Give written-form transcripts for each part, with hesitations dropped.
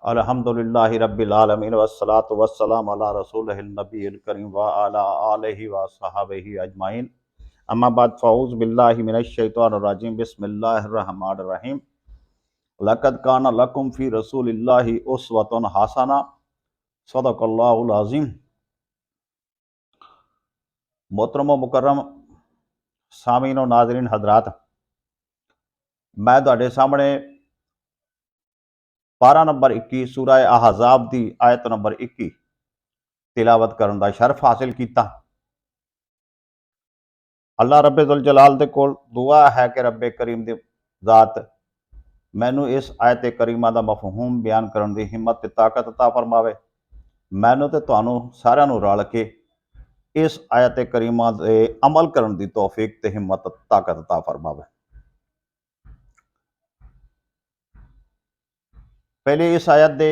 अल्हम्दुलिल्लाहि रब्बिल आलमीन वस्सलातु वस्सलामु अला रसूलिहिल नबील करीम व अला आलिहि व सहाबिहि अजमाइन। अम्मा बाद फ़ऊज़ बिल्लाहि मिनश शैतानिर रजीम। बिस्मिल्लाहिर रहमानिर रहीम। लक़द काना लकुम फ़ी रसूलिल्लाहि उस्वतुन हसना। सदक़ल्लाहुल अज़ीम। मोहतरम व मुकर्रम सामीन व नाज़रीन हज़रात, मैं तुहाडे सामने पारा नंबर 21 सूरह अहज़ाब की आयत नंबर 21 तिलावत करने का शरफ हासिल किया। अल्लाह रब्बे जुल जलाल दे कोल दुआ है कि रब्बे करीम दी ज़ात मैनू इस आयत करीमा का मफहूम बयान करने की हिम्मत ते ताकत अता फरमावे। मैनू ते तुहानू सारिਆਂ ਨੂੰ रल के इस आयत करीमा दे अमल करने की तौफीक ते हिम्मत ताकत अता फरमावे। पहले इस आयत के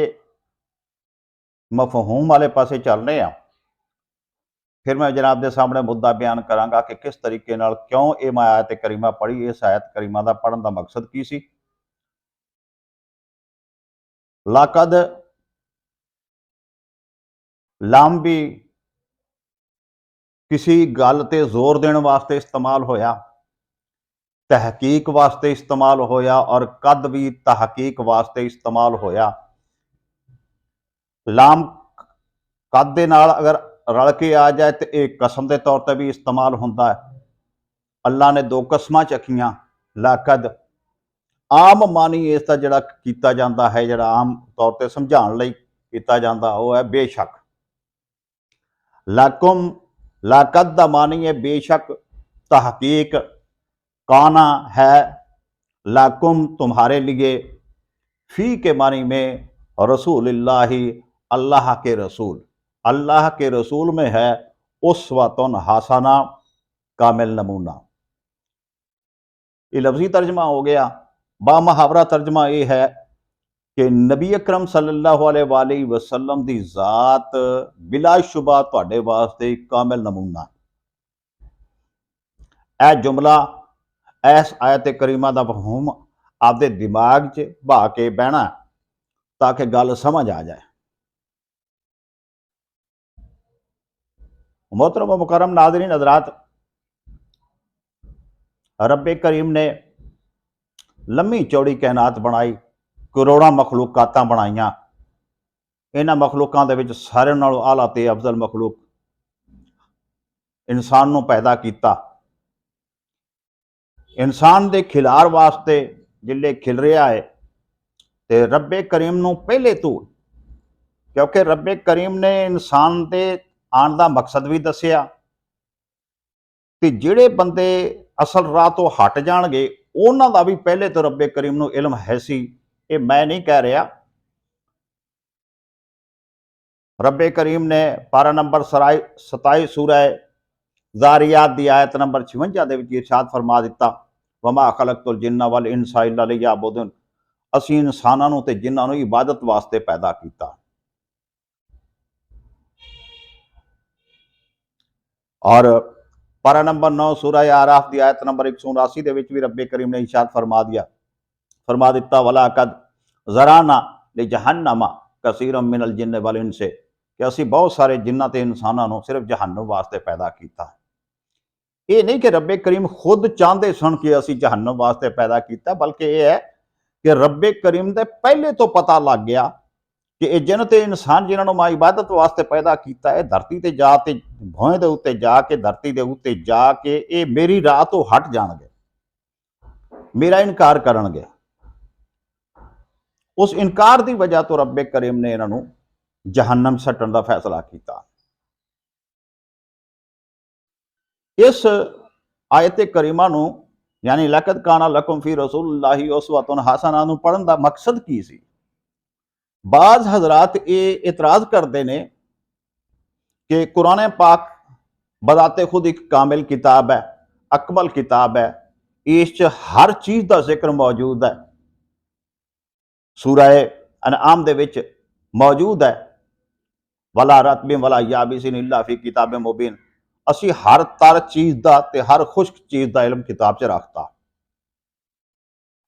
मफहूम वाले पासे चलने आ, फिर मैं जनाब के सामने मुद्दा बयान करांगा कि किस तरीके नाल क्यों ये मैं आयत करीमा पढ़ी, इस आयत करीमा का पढ़न का मकसद की सी। लाकद लाम भी किसी गल ते जोर देने वास्ते इस्तेमाल होया, तहकीक वास्ते इस्तेमाल होया और कद भी तहकीक वास्ते इस्तेमाल होया। लाम कद दे नाल अगर रल के आ जाए तो एक कसम के तौर पर भी इस्तेमाल होता है। अल्लाह ने दो कसमां चखियां। लाकद आम मानी इसका जोड़ा किया जाता है, जोड़ा आम तौर पर समझाने लई किया जाता वह है बेशक। लाकुम लाकद दा मानी है बेशक, तहकीक काना है लाकुम तुम्हारे लिए, फी के मानी में रसूलिल्लाही अल्लाह के रसूल, अल्लाह के रसूल में है उस्वतुन हसना कामिल नमूना। ये लफ्जी तर्जमा हो गया। बामुहावरा तर्जमा ये है कि नबी अकरम सल्लल्लाहु अलैहि वसल्लम की जात बिलाशुबा तुहाडे वास्ते कामिल नमूना। यह जुमला इस आयत करीमा का मफहूम आपके दिमाग च बहा के बहना ताकि गल समझ आ जाए। मोहतरम व मुकर्रम नाज़रीन हज़रात, रब्बे करीम ने लम्मी चौड़ी कायनात बनाई, करोड़ों मखलूकात बनाइया। इन्हां मखलूकों के सारे नालों आला ते अफजल मखलूक इंसान नूं पैदा किया। इंसान के खिलार वास्ते जिले खिल रहा है तो रब्बे करीम नूं पहले तो, क्योंकि रब्बे करीम ने इंसान के आने का मकसद भी दसिया कि जिहड़े बंदे असल राह तो हट जाणगे उन्हां दा भी पहले तो रब्बे करीम नूं इल्म है सी। ये मैं नहीं कह रहा। रब्बे करीम ने पारा नंबर 27 सूरह ज़ारियात की आयत नंबर 56 के विच इरशाद फरमा दिता, वमा खलक़तुल जिन्ना वल इंसा इल्ला लियअबुदून, असीं इंसानां नूं ते जिन्नां नूं इबादत वास्ते पैदा किया। और पारा नंबर 9 सूरह आराफ की आयत नंबर 179 के विच भी रब्बे करीम ने इरशाद फरमा दिता, वला कद ज़राना ले जहन्नमा कसीरम मिनल जिन्न वल इंसे, कि असी बहुत सारे जिन्ना ते इंसानां नूं सिर्फ जहन्नम वास्ते पैदा किया। ये नहीं कि रब्बे करीम खुद चाहते सन कि असी जहन्नम वास्ते पैदा किया, बल्कि यह है कि रब्बे करीम दे पहले तो पता लग गया कि ये जिन ते इंसान जिन्होंने मैं इबादत वास्ते पैदा किया है, धरती ते जाके भोए दे उत्ते जाके धरती दे उत्ते जाके ये मेरी राह तो हट जाणगे, मेरा इनकार करनगे। उस इनकार की वजह तो रब्बे करीम ने इन्हों जहन्नम सट्टन का फैसला किया। इस आयत करीमा नूं यानी लक़द काना लकुम फ़ी रसूलिल्लाहि उस्वतुन हसना नूं पढ़न का मकसद की सी। बाज़ हज़रात ये इतराज़ करते हैं कि कुरान पाक बदाते खुद एक कामिल किताब है, अकमल किताब है, इस हर चीज़ का जिक्र मौजूद है। सूरह अनआम दे विच मौजूद है, वला रतबिन वला याबिसिन इल्ला फ़ी किताबिन मुबीन। असी हर तर चीज़ का ते हर खुश्क चीज़ का इल्म किताब च रखता।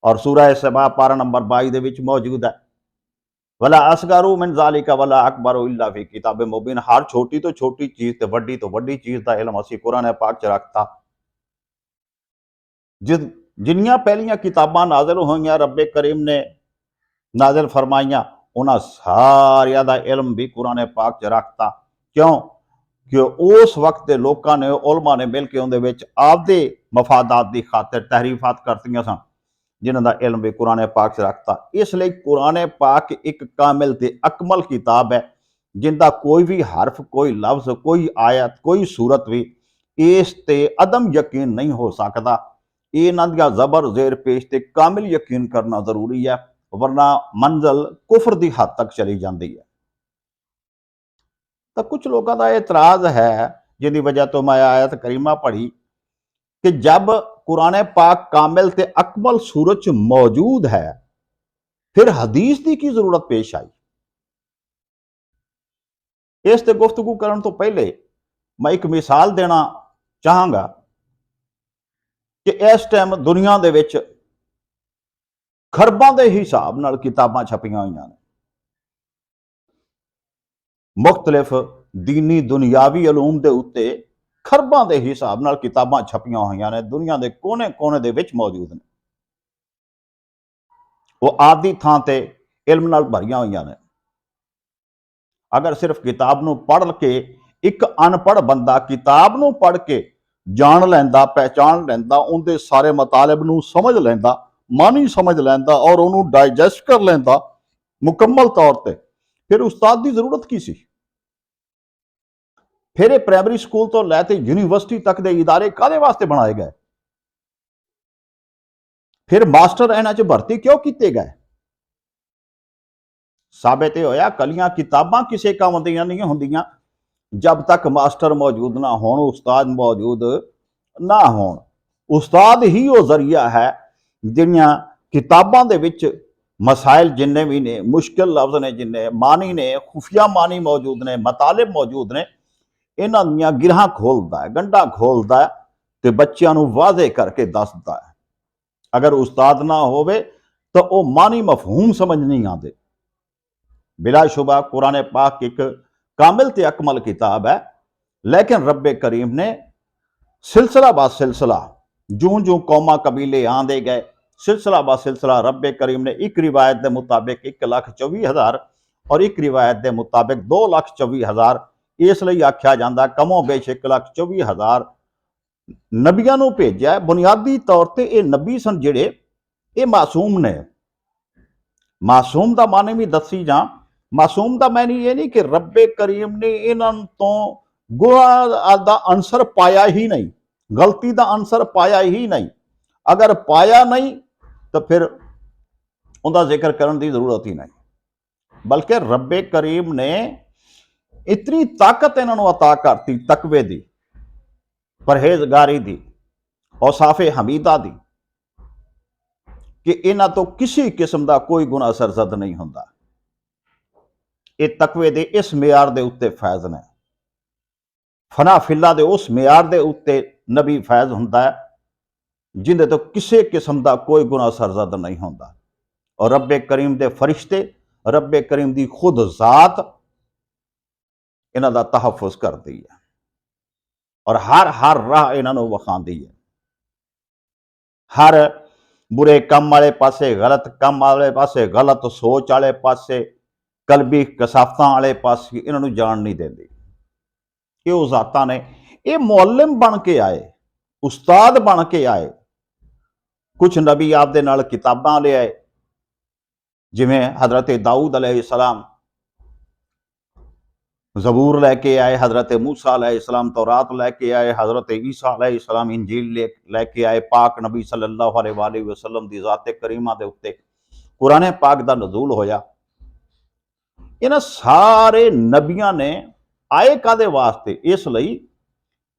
और सूरह सबा पारा नंबर 22 दे विच मौजूद है। वला असगरू मिन ज़ालिका वला अकबरू इल्ला फी किताब मुबीन। हर छोटी तो छोटी चीज़ ते वड्डी तो वड्डी चीज़ दा इल्म असीं कुरान पाक च रखता। जिन्नियां पहलियां किताबां नाज़िल होईयां रब्बे करीम ने नाज़िल फरमाइयां, उन्हां सारियां दा इल्म भी कुरान पाक च रखता। क्यों कि उस वक्त के लोगों ने उलमा ने मिल के उहदे विच आपदे मफादात की खातिर तहरीफात करतियां सन, जिन्हां दा इल्म भी कुरान पाक च रखता। इसलिए कुरान पाक एक कामिल ते अकमल किताब है, जिंदा कोई भी हरफ, कोई लफ्ज़, कोई आयत, कोई सूरत भी इस ते अदम यकीन नहीं हो सकता। इन्हां दियां ज़बर ज़ेर पेश ते कामिल यकीन करना जरूरी है, वरना मंजिल कुफर की हद तक चली जाती है। तो कुछ लोगों का एतराज़ है, जिसकी वजह तो मैं आयत करीमा पढ़ी कि जब कुरान पाक कामिल ते अकमल सूरत च मौजूद है, फिर हदीस की जरूरत पेश आई। इस ते गुफ्तगू करने तो पहले मैं एक मिसाल देना चाहांगा कि इस टाइम दुनिया दे विच खरबां दे हिसाब नाल किताबां छपियां होईयां ने। मुख्तलिफ दीनी दुनियावी अलूम दे उत्ते खरबां दे हिसाब नाल किताबां छपियां होईयां ने, दुनिया के कोने कोने दे विच मौजूद ने। वो आदि थां ते इल्म नाल भरियां होईयां ने। अगर सिर्फ किताब नूं पढ़ के एक अनपढ़ बंदा किताब नूं पढ़ के जान लैंदा, पहचान लैंदा, उनके सारे मतालिब नूं समझ लैंदा, मानी समझ लैंदा और उन्होंने डाइजैसट कर लैंदा मुकम्मल तौर पर, फिर उस्ताद की जरूरत की सी? फिर ये प्राइमरी स्कूल तो लैके यूनिवर्सिटी तक के इदारे काहदे वास्ते बनाए गए? फिर मास्टर इन्हां च भर्ती क्यों किए गए? साबित होया कलियां किताबां किसी काम दियां नहीं होंदियां जब तक मास्टर मौजूद ना हो, उस्ताद मौजूद ना हो। उस्ताद ही वो जरिया है जिन्हां किताबां दे विच मसाइल जिन्ने भी ने, मुश्किल लफ्ज़ ने जिन्ने, मानी ने, खुफिया मानी मौजूद ने, मतालिब मौजूद ने, इन्हां दियां गिरहां खोलदा है, गंढा खोलदा है ते बच्चियां नूं वाज़े करके दसदा है। अगर उस्ताद ना होवे तो वो मानी मफहूम समझ नहीं आते। बिलाशुबा कुरान पाक एक कामिल ते अकमल किताब है, लेकिन रब्बे करीम ने सिलसिला ब सिलसिला जूं जूं कौमा कबीले आंदे गए, सिलसिला ब सिलसिला रब्बे करीम ने एक रिवायत के मुताबिक 1,24,000 और एक रिवायत के मुताबिक 2,24,000 इसलिए आख्या जाता कमो बेश 1,24,000 नबियां नूं भेजा है। बुनियादी तौर पर ये नबी सन जिहड़े ये मासूम ने। मासूम का माने भी दसी जा, मासूम का मैनी ये नहीं कि रब्बे करीम ने इन्हां तो गुनाह दा अंसर पाया ही नहीं, गलती का अंसर पाया ही नहीं। अगर पाया नहीं तो फिर उनका जिक्र करने की जरूरत ही नहीं, बल्कि रब्बे करीम ने इतनी ताकत इन्हों अता करती तकवे की, परहेजगारी की, औसाफे हमीदा की, कि इन्हां तो किसी किस्म का कोई गुनाह सरजद नहीं होंदा। ये तकवे दे इस मियार दे उत्ते फैज ने, फना फिला दे उस मियार दे उत्ते नबी फैज हुंदा है जिंदे तो किसी किस्म का कोई गुनाह सरजद नहीं होंदा। और रब्बे करीम दे फरिश्ते, रब्बे करीम दी खुद जात इन्हां दा तहफ़ुज़ करदी है और हर राह इन्हां नूं विखांदी है। हर बुरे कम वाले पासे, गलत कम वाले पासे, गलत सोच वाले पासे, कलबी कसाफतां वाले पासे इन्हां नूं जान नहीं देंदी। कि उस जातां ने ये मुअल्लिम बन के आए, उस्ताद बन के आए। कुछ नबी आपदे नाल किताबां ले आए, जिवें हज़रत दाऊद अलैहिस्सलाम ज़बूर लैके आए, हज़रत मूसा अलैहिस्सलाम तौरात लैके आए, हज़रत ईसा अलैहिस्सलाम इंजील लैके आए। पाक नबी सल्लल्लाहु अलैहि वसल्लम दी ज़ाते करीमा दे उत्ते कुरान पाक दा नज़ूल होया। इन्हां सारे नबियां ने आए कादे वास्ते? इसलिए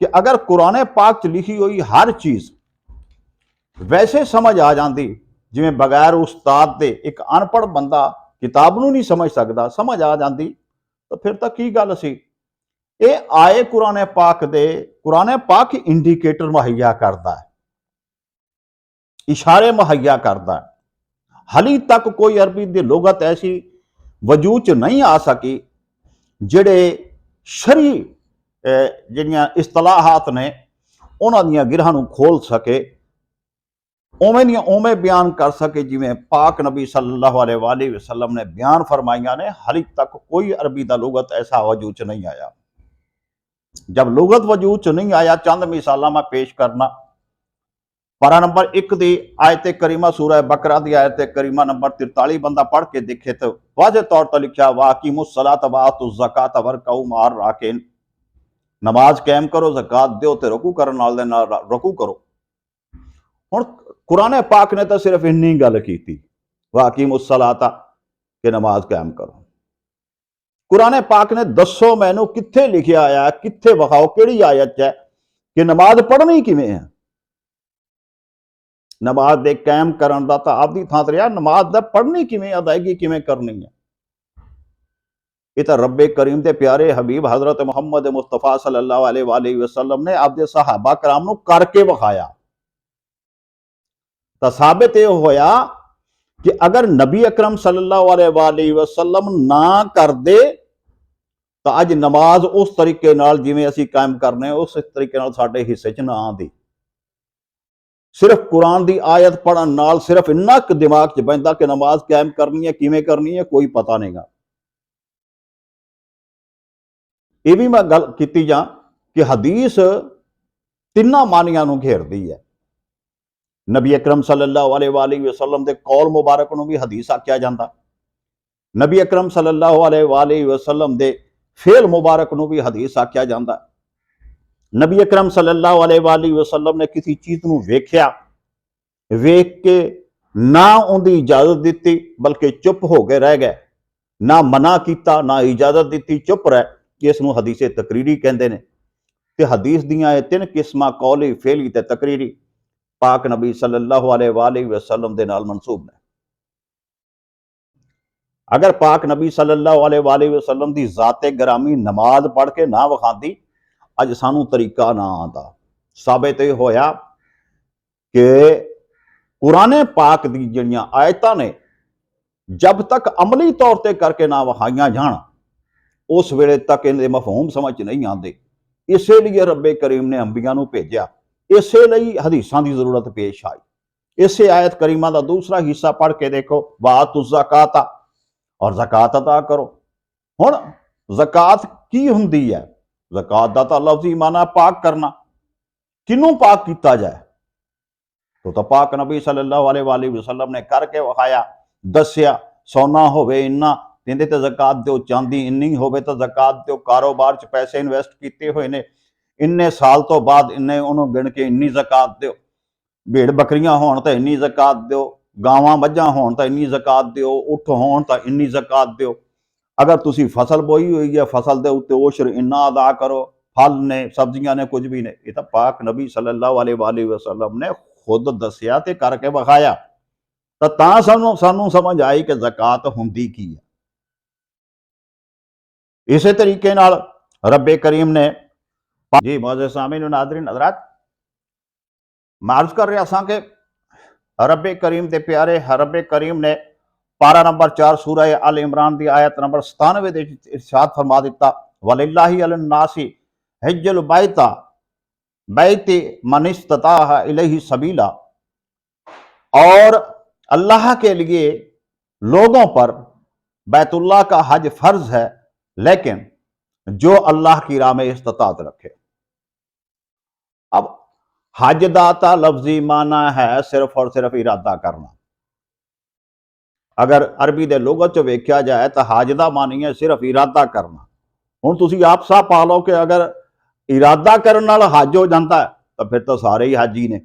कि अगर कुरान पाक च लिखी हुई हर चीज़ वैसे समझ आ जाती जिवें बगैर उस्ताद दे एक अनपढ़ बंदा किताब नूं नहीं समझ सकता, समझ आ जाती, तो फिर तो की गल सी। ये आए कुरान पाक दे, कुरान पाक इंडिकेटर मुहैया करता है, इशारे मुहैया करता है। हली तक कोई अरबी दी लुगत ऐसी ਵਜੂਦ 'ਚ ਨਹੀਂ ਆ ਸਕੀ, ਜਿਹੜੇ ਸ਼ਰੀ ਜਿਹੜੀਆਂ ਇਸਤਲਾਹਾਤ ਨੇ ਉਹਨਾਂ ਦੀਆਂ ਗਿਰਹਾਂ ਨੂੰ ਖੋਲ ਸਕੇ, ਉਵੇਂ ਦੀਆਂ ਉਵੇਂ ਬਿਆਨ ਕਰ ਸਕੇ ਜਿਵੇਂ ਪਾਕ ਨਬੀ सल्लल्लाहु अलैहि वसल्लम ने बयान फरमाइया ने। हाली तक कोई अरबी का लुगत ऐसा वजूद च नहीं आया। जब लुगत वजूद च नहीं आया, चंद मिसालां मैं पेश करना। पारा नंबर 1 की आयत करीमा सूरह बकरा की आयत करीमा नंबर 43 बंदा पढ़ के देखे तो वाज़े तौर पर लिखा वाक़िमुस्सलात वातुज़ ज़कात वरकऊ माअर राकिन। नमाज कायम करो, ज़कात दो ते रुकू करन वाले नाल रुकू करो। हुण कुरान पाक ने तो सिर्फ इन्नी गल की वाक़िमुस्सलाता कि नमाज कायम करो। कुरान पाक ने दसो मैनू कित्थे लिखिया आया, कित्थे विखाओ किहड़ी आयत है कि नमाज पढ़नी किवें है। नमाज दे कायम करन दा तां आपदी थां ते रहा, नमाज दा पढ़नी किवें, अदायगी किवें करनी है। ये तो रब्बे करीम दे प्यारे हबीब हजरत मुहम्मद मुस्तफा सल्लल्लाहु अलैहि वसल्लम ने आपदे सहाबा कराम नूं करके विखाया। तो साबित यह होया कि अगर नबी अकरम सल्लल्लाहु अलैहि वसल्लम ना कर दे तो अज नमाज उस तरीके नाल जिवें असीं कायम करने उस तरीके नाल साडे हिस्से च ना आंदी। सिर्फ कुरान की आयत पढ़न नाल सिर्फ इन्ना क दिमाग च बहिंदा कि नमाज कायम करनी है, किवें करनी है, कोई पता नहीं गा। ये भी मैं गल कीती जां कि हदीस तिन्ना मानियां नूं घेरदी है। नबी अकरम सल्लल्लाहु अलैहि वसल्लम दे कौल मुबारक नूं भी हदीस आख्या जांदा। नबी अकरम सल्लल्लाहु अलैहि वसल्लम दे फेल मुबारक नूं भी हदीस आख्या जांदा। नबी अकरम सल्लल्लाहु अलैहि वसल्लम ने किसी चीज़ नूं वेख्या, वेख के ना उहदी इजाजत दित्ती बल्कि चुप हो के रह गए, ना मना किया ना इजाजत दित्ती, चुप रह, इस नूं हदीस तकरीरी कहंदे ने। ते हदीस दियां ये 3 किस्मां कौली, फेली ते तकरीरी पाक नबी सल्लल्लाहु अलैहि वसल्लम दे नाल मनसूब ने। अगर पाक नबी सल्लल्लाहु अलैहि वसल्लम दी ज़ाते ग्रामी नमाज पढ़ के ना विखांदी, अज सानू तरीका ना आंदा। साबित यह होया कि कुरान पाक दी जिहड़ियां आयतां ने जब तक अमली तौर पर करके ना विखाईयां जाण, उस वेले तक इहदे मफहूम समझ नहीं आते। इसे लिए रब्बे करीम ने अंबिया नूं भेजिया, इसे लिए हदीसां की जरूरत पेश आई। इसे आयत करीमा का दूसरा हिस्सा पढ़ के देखो, वातुज़ ज़काता, और ज़कात अदा करो। हुण ज़कात की हुंदी है? ज़कात दा तां लफ्ज़ी माना पाक करना। किनू पाक किया जाए? तो पाक नबी सल्लल्लाहु अलैहि वसल्लम ने करके विखाया, दस्या। सोना होवे इन्ना कहते तो ज़कात दो, चांदी इन्नी होवे तो ज़कात दो, कारोबार च पैसे इन्वेस्ट किए हुए ने, इन्ने साल तो बाद इन्ने उन्होंने गिन के इन्नी ज़कात दो, भेड़ बकरियां होण तो इन्नी ज़कात दो, गावां मझां होण तो इन्नी ज़कात दो, उठ होण तो इन्नी ज़कात दो। अगर तुसी फसल बोई हुई है, फसल के उत्ते ओशर इन्ना अदा करो, फल ने सब्जियां ने कुछ भी ने। ये तो पाक नबी सल्लल्लाहु अलैहि वसल्लम ने खुद दसिया ते करके विखाया। तो तां सानू समझ आई कि ज़कात हुंदी की है। इसे तरीके नाल रब्बे करीम ने जी मौज़े सामीन नाज़रीन हज़रात, मैं अर्ज़ कर रहा था कि रब्बे करीम दे प्यारे रब्बे करीम ने पारा नंबर 4 सूरह अल इमरान की आयत नंबर 97 दे इरशाद फरमा दिता, वलिल्लाहि अलन नासी हिज्जुल बैति मन इस्तताअ इलैहि सबीला। और अल्लाह के लिए लोगों पर बैतुल्लाह का हज फर्ज है, लेकिन जो अल्लाह की राह में इस्तात रखे। अब हज दाता लफ्जी माना है सिर्फ और सिर्फ इरादा करना। अगर अरबी दे लुगत च वेख्या जाए तो हज दा मानी है सिर्फ इरादा करना। हुण तुसीं आप साह पा लो कि अगर इरादा करन नाल हज हो जाता है तो फिर तो सारे ही हाजी ने।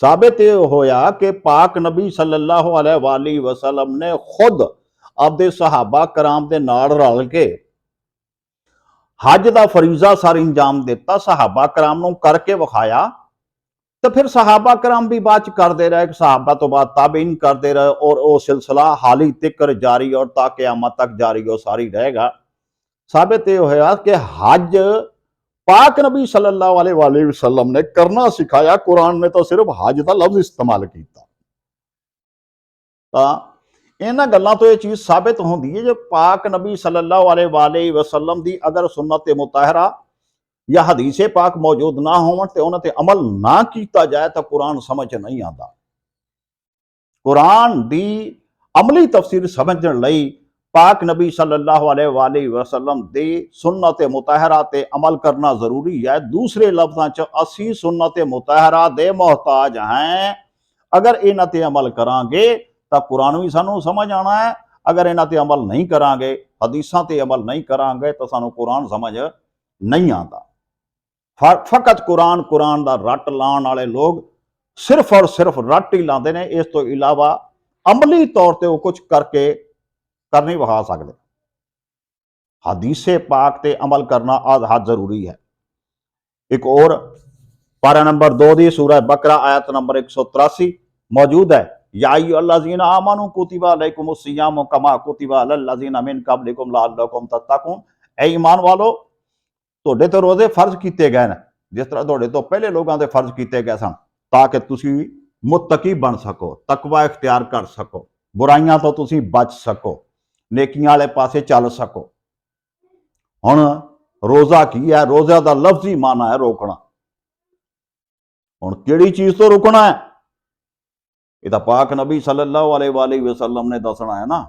साबित यह होया कि पाक नबी सल्लल्लाहु अलैहि वसल्लम ने खुद आपदे सहाबा कराम दे नाल रल के हज का फरीजा सर इंजाम दिता, सहाबा कराम नूं करके विखाया। तो फिर सहाबा कराम भी बाद करते रहे, सहाबा तो बाद ताबीन करते रहे, और वह सिलसिला हाली तिकर जारी और ता क़यामत तक जारी और सारी रहेगा। साबित यह होया कि हज पाक नबी सल्लल्लाहु अलैहि वसल्लम ने करना सिखाया, कुरान ने तो सिर्फ हज का लफ्ज इस्तेमाल किया। ਇਹਨਾਂ ਗੱਲਾਂ ਤੋਂ ਇਹ ਚੀਜ਼ ਸਾਬਿਤ ਹੁੰਦੀ ਹੈ ਜੇ ਪਾਕ ਨਬੀ ਸੱਲੱਲਾਹੁ अलैहि वसल्लम ਦੀ ਅਗਰ ਸੁਨਨਤ ਮੁਤਾਹਰਾ ਜਾਂ ਹਦੀਸੇ ਪਾਕ ਮੌਜੂਦ ਨਾ ਹੋਵਣ ਤੇ ਉਹਨਾਂ ਤੇ ਅਮਲ ਨਾ ਕੀਤਾ ਜਾਏ ਤਾਂ ਕੁਰਾਨ ਸਮਝ ਨਹੀਂ ਆਉਂਦਾ। ਕੁਰਾਨ ਦੀ ਅਮਲੀ ਤਫਸੀਰ ਸਮਝਣ ਲਈ ਪਾਕ ਨਬੀ ਸੱਲੱਲਾਹੁ अलैहि वसल्लम ਦੀ ਸੁਨਨਤ ਮੁਤਾਹਰਾ ਤੇ ਅਮਲ ਕਰਨਾ ਜ਼ਰੂਰੀ ਹੈ। ਦੂਸਰੇ ਲਫ਼ਜ਼ਾਂ 'ਚ ਅਸੀਂ ਸੁਨਨਤ ਮੁਤਾਹਰਾ ਦੇ ਮੁਹਤਾਜ ਹਾਂ। ਅਗਰ ਇਹਨਾਂ ਤੇ ਅਮਲ ਕਰਾਂਗੇ ਤਾਂ ਕੁਰਾਨ ਵੀ ਸਾਨੂੰ ਸਮਝ ਆਣਾ ਹੈ। ਅਗਰ ਇਹਨਾਂ ਤੇ ਅਮਲ ਨਹੀਂ ਕਰਾਂਗੇ, ਹਦੀਸਾਂ ਤੇ ਅਮਲ ਨਹੀਂ ਕਰਾਂਗੇ ਤਾਂ ਸਾਨੂੰ ਕੁਰਾਨ ਸਮਝ ਨਹੀਂ ਆਉਂਦਾ। ਫਕਤ ਕੁਰਾਨ ਦਾ ਰੱਟ ਲਾਉਣ ਵਾਲੇ ਲੋਕ ਸਿਰਫ ਔਰ ਸਿਰਫ ਰੱਟ ਹੀ ਲਾਉਂਦੇ ਨੇ। ਇਸ ਤੋਂ ਇਲਾਵਾ ਅਮਲੀ ਤੌਰ ਤੇ ਉਹ ਕੁਝ ਕਰਕੇ ਕਰ ਨਹੀਂ ਵਿਖਾ ਸਕਦੇ। ਹਦੀਸੇ ਪਾਕ ਤੇ ਅਮਲ ਕਰਨਾ ਹੱਦ ਜ਼ਰੂਰੀ ਹੈ। ਇੱਕ ਹੋਰ पारा नंबर 2 दी सूरह बकरा आयत नंबर 183 मौजूद है। या अय्युहल्लज़ीना आमनू कुतिबा अलैकुमुस सियामु कमा कुतिबा अलल लज़ीना मिन क़ब्लिकुम लअल्लकुम तत्तक़ून। ऐ ईमान वालो, ਤੁਹਾਡੇ ਤੇ ਰੋਜ਼ੇ ਫਰਜ਼ ਕੀਤੇ ਗਏ ਨੇ ਜਿਸ ਤਰ੍ਹਾਂ ਤੁਹਾਡੇ ਤੋਂ ਪਹਿਲੇ ਲੋਕਾਂ ਦੇ ਫਰਜ਼ ਕੀਤੇ ਗਏ ਸਨ, ਤਾਂ ਕਿ ਤੁਸੀਂ ਮੁੱਤਕੀ ਬਣ ਸਕੋ, ਤਕਵਾ ਇਖਤਿਆਰ ਕਰ ਸਕੋ, ਬੁਰਾਈਆਂ ਤੋਂ ਤੁਸੀਂ ਬਚ ਸਕੋ, ਨੇਕੀਆਂ ਵਾਲੇ ਪਾਸੇ ਚੱਲ ਸਕੋ। ਹੁਣ ਰੋਜ਼ਾ ਕੀ ਹੈ? ਰੋਜ਼ਾ ਦਾ ਲਫ਼ਜ਼ੀ ਮਾਨਾ ਹੈ ਰੋਕਣਾ। ਹੁਣ ਕਿਹੜੀ ਚੀਜ਼ ਤੋਂ ਰੁਕਣਾ ਹੈ? ਇਹ ਤਾਂ ਪਾਕ ਨਬੀ ਸੱਲੱਲਾਹੁ अलैहि वसल्लम ਨੇ ਦੱਸਣਾ ਹੈ ਨਾ।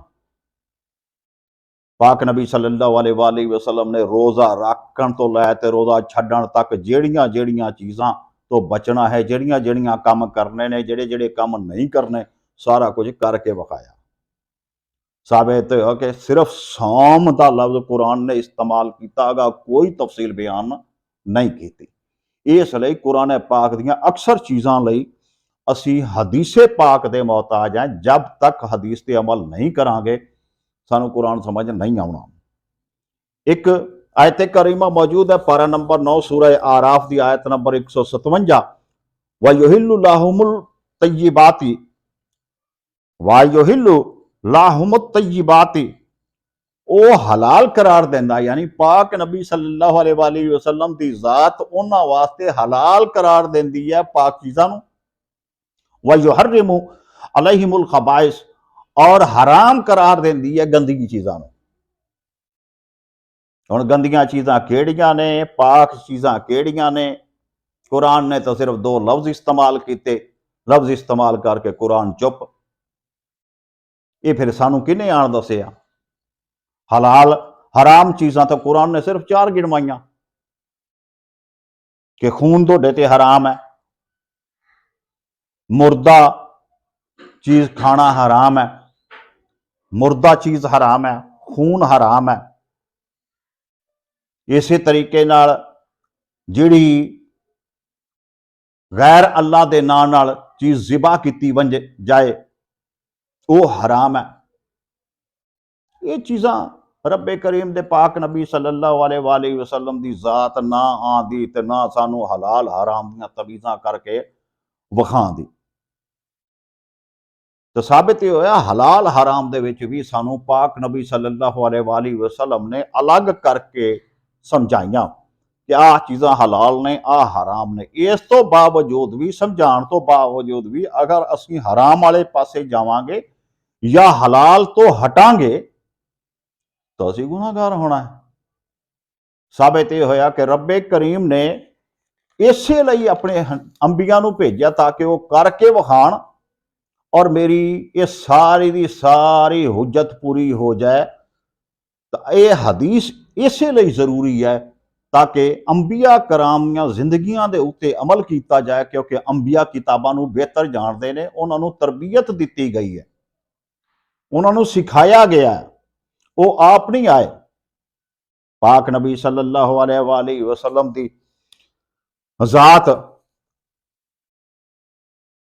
ਪਾਕ ਨਬੀ ਸੱਲੱਲਾਹੁ अलैहि वसल्लम ਨੇ ਰੋਜ਼ਾ ਰੱਖਣ ਤੋਂ ਲੈ ਤੇ ਰੋਜ਼ਾ ਛੱਡਣ ਤੱਕ ਜਿਹੜੀਆਂ ਚੀਜ਼ਾਂ ਤੋਂ ਬਚਣਾ ਹੈ, ਜਿਹੜੀਆਂ ਕੰਮ ਕਰਨੇ ਨੇ, ਜਿਹੜੇ ਕੰਮ ਨਹੀਂ ਕਰਨੇ, ਸਾਰਾ ਕੁਝ ਕਰਕੇ ਵਿਖਾਇਆ। ਸਾਬਿਤ ਹੋਇਆ ਕਿ ਸਿਰਫ ਸੌਮ ਦਾ ਲਫ਼ਜ਼ ਕੁਰਾਨ ਨੇ ਇਸਤੇਮਾਲ ਕੀਤਾ ਗਾ, ਕੋਈ ਤਫਸੀਲ ਬਿਆਨ ਨਹੀਂ ਕੀਤੀ। ਇਸ ਲਈ ਕੁਰਾਨ ਪਾਕ ਦੀਆਂ ਅਕਸਰ ਚੀਜ਼ਾਂ ਲਈ ਅਸੀਂ ਹਦੀਸੇ ਪਾਕ ਦੇ ਮੁਹਤਾਜ ਹਾਂ। ਜਦ ਤੱਕ ਹਦੀਸ ਤੇ ਅਮਲ ਨਹੀਂ ਕਰਾਂਗੇ ਸਾਨੂੰ ਕੁਰਾਨ ਸਮਝ ਨਹੀਂ ਆਉਣਾ। ਇੱਕ आयत करीमा मौजूद है पारा नंबर 9 सूरह आराफ की आयत नंबर 157 वयुहिल्लु लाहुमुल तय्यिबाति वयुहिल्लु लाहुमुत तय्यिबाति ਉਹ ਹਲਾਲ ਕਰਾਰ ਦਿੰਦਾ, ਯਾਨੀ ਪਾਕ ਨਬੀ ਸੱਲੱਲਾਹੁ अलैहि वसल्लम ਦੀ ਜ਼ਾਤ ਉਹਨਾਂ ਵਾਸਤੇ ਹਲਾਲ ਕਰਾਰ ਦਿੰਦੀ ਹੈ ਪਾਕ ਚੀਜ਼ਾਂ ਨੂੰ। ਵਯੁਹਰਰਿਮੂ ਅਲੈਹਿਮੁਲ ਖਬਾਇਸ ਔਰ ਹਰਾਮ ਕਰਾਰ ਦਿੰਦੀ ਹੈ ਗੰਦਗੀ ਚੀਜ਼ਾਂ ਨੂੰ। ਹੁਣ ਗੰਦੀਆਂ ਚੀਜ਼ਾਂ ਕਿਹੜੀਆਂ ਨੇ, ਪਾਕ ਚੀਜ਼ਾਂ ਕਿਹੜੀਆਂ ਨੇ? ਕੁਰਾਨ ਨੇ ਤਾਂ ਸਿਰਫ 2 ਲਫ਼ਜ਼ ਇਸਤੇਮਾਲ ਕੀਤੇ, ਲਫ਼ਜ਼ ਇਸਤੇਮਾਲ ਕਰਕੇ ਕੁਰਾਨ ਚੁੱਪ। ਇਹ ਫਿਰ ਸਾਨੂੰ ਕਿਹਨੇ ਆਣ ਦੱਸਿਆ? ਹਲਾਲ ਹਰਾਮ ਚੀਜ਼ਾਂ ਤਾਂ ਕੁਰਾਨ ਨੇ ਸਿਰਫ 4 ਗਿਣਵਾਈਆਂ ਕਿ ਖੂਨ ਤੁਹਾਡੇ ਤੇ ਹਰਾਮ ਹੈ, ਮੁਰਦਾ ਚੀਜ਼ ਖਾਣਾ ਹਰਾਮ ਹੈ, ਮੁਰਦਾ ਚੀਜ਼ ਹਰਾਮ ਹੈ, ਖੂਨ ਹਰਾਮ ਹੈ। ਇਸੇ ਤਰੀਕੇ ਨਾਲ ਜਿਹੜੀ ਗੈਰ ਅੱਲਾ ਦੇ ਨਾਂ ਨਾਲ ਚੀਜ਼ ਜ਼ਿਬਾ ਕੀਤੀ ਜਾਏ ਉਹ ਹਰਾਮ ਹੈ। ਇਹ ਚੀਜ਼ਾਂ ਰੱਬੇ ਕਰੀਮ ਦੇ ਪਾਕ ਨਬੀ ਸੱਲੱਲਾਹੁ अलैहि वसल्लम ਦੀ ਜ਼ਾਤ ਨਾ ਆਂਦੀ ਤੇ ਨਾ ਸਾਨੂੰ ਹਲਾਲ ਹਰਾਮ ਦੀਆਂ ਤਵੀਜ਼ਾਂ ਕਰਕੇ ਵਿਖਾਉਂਦੀ। ਤਾਂ ਸਾਬਿਤ ਇਹ ਹੋਇਆ ਹਲਾਲ ਹਰਾਮ ਦੇ ਵਿੱਚ ਵੀ ਸਾਨੂੰ ਪਾਕ ਨਬੀ ਸੱਲੱਲਾਹੁ अलैहि वसल्लम ਨੇ ਅਲੱਗ ਕਰਕੇ ਸਮਝਾਈਆਂ ਕਿ ਆਹ ਚੀਜ਼ਾਂ ਹਲਾਲ ਨੇ, ਆਹ ਹਰਾਮ ਨੇ। ਇਸ ਤੋਂ ਬਾਵਜੂਦ ਵੀ, ਸਮਝਾਉਣ ਤੋਂ ਬਾਵਜੂਦ ਵੀ ਅਗਰ ਅਸੀਂ ਹਰਾਮ ਵਾਲੇ ਪਾਸੇ ਜਾਵਾਂਗੇ ਜਾਂ ਹਲਾਲ ਤੋਂ ਹਟਾਂਗੇ ਤਾਂ ਅਸੀਂ ਗੁਨਾਹਗਾਰ ਹੋਣਾ ਹੈ। ਸਾਬਿਤ ਇਹ ਹੋਇਆ ਕਿ ਰੱਬੇ ਕਰੀਮ ਨੇ ਇਸੇ ਲਈ ਆਪਣੇ ਅੰਬੀਆਂ ਨੂੰ ਭੇਜਿਆ ਤਾਂ ਕਿ ਉਹ ਕਰਕੇ ਵਿਖਾਣ ਔਰ ਮੇਰੀ ਇਹ ਸਾਰੀ ਦੀ ਸਾਰੀ ਹੁਜਤ ਪੂਰੀ ਹੋ ਜਾਏ। ਤਾਂ ਇਹ ਹਦੀਸ ਇਸੇ ਲਈ ਜ਼ਰੂਰੀ ਹੈ ਤਾਂ ਕਿ ਅੰਬੀਆ ਕਰਾਮ ਦੀਆਂ ਜ਼ਿੰਦਗੀਆਂ ਦੇ ਉੱਤੇ ਅਮਲ ਕੀਤਾ ਜਾਏ, ਕਿਉਂਕਿ ਅੰਬੀਆ ਕਿਤਾਬਾਂ ਨੂੰ ਬਿਹਤਰ ਜਾਣਦੇ ਨੇ, ਉਹਨਾਂ ਨੂੰ ਤਰਬੀਅਤ ਦਿੱਤੀ ਗਈ ਹੈ, ਉਹਨਾਂ ਨੂੰ ਸਿਖਾਇਆ ਗਿਆ ਹੈ, ਉਹ ਆਪ ਨਹੀਂ ਆਏ। ਪਾਕ ਨਬੀ ਸੱਲੱਲਾਹੁ अलैहि वसल्लम ਦੀ ਜ਼ਾਤ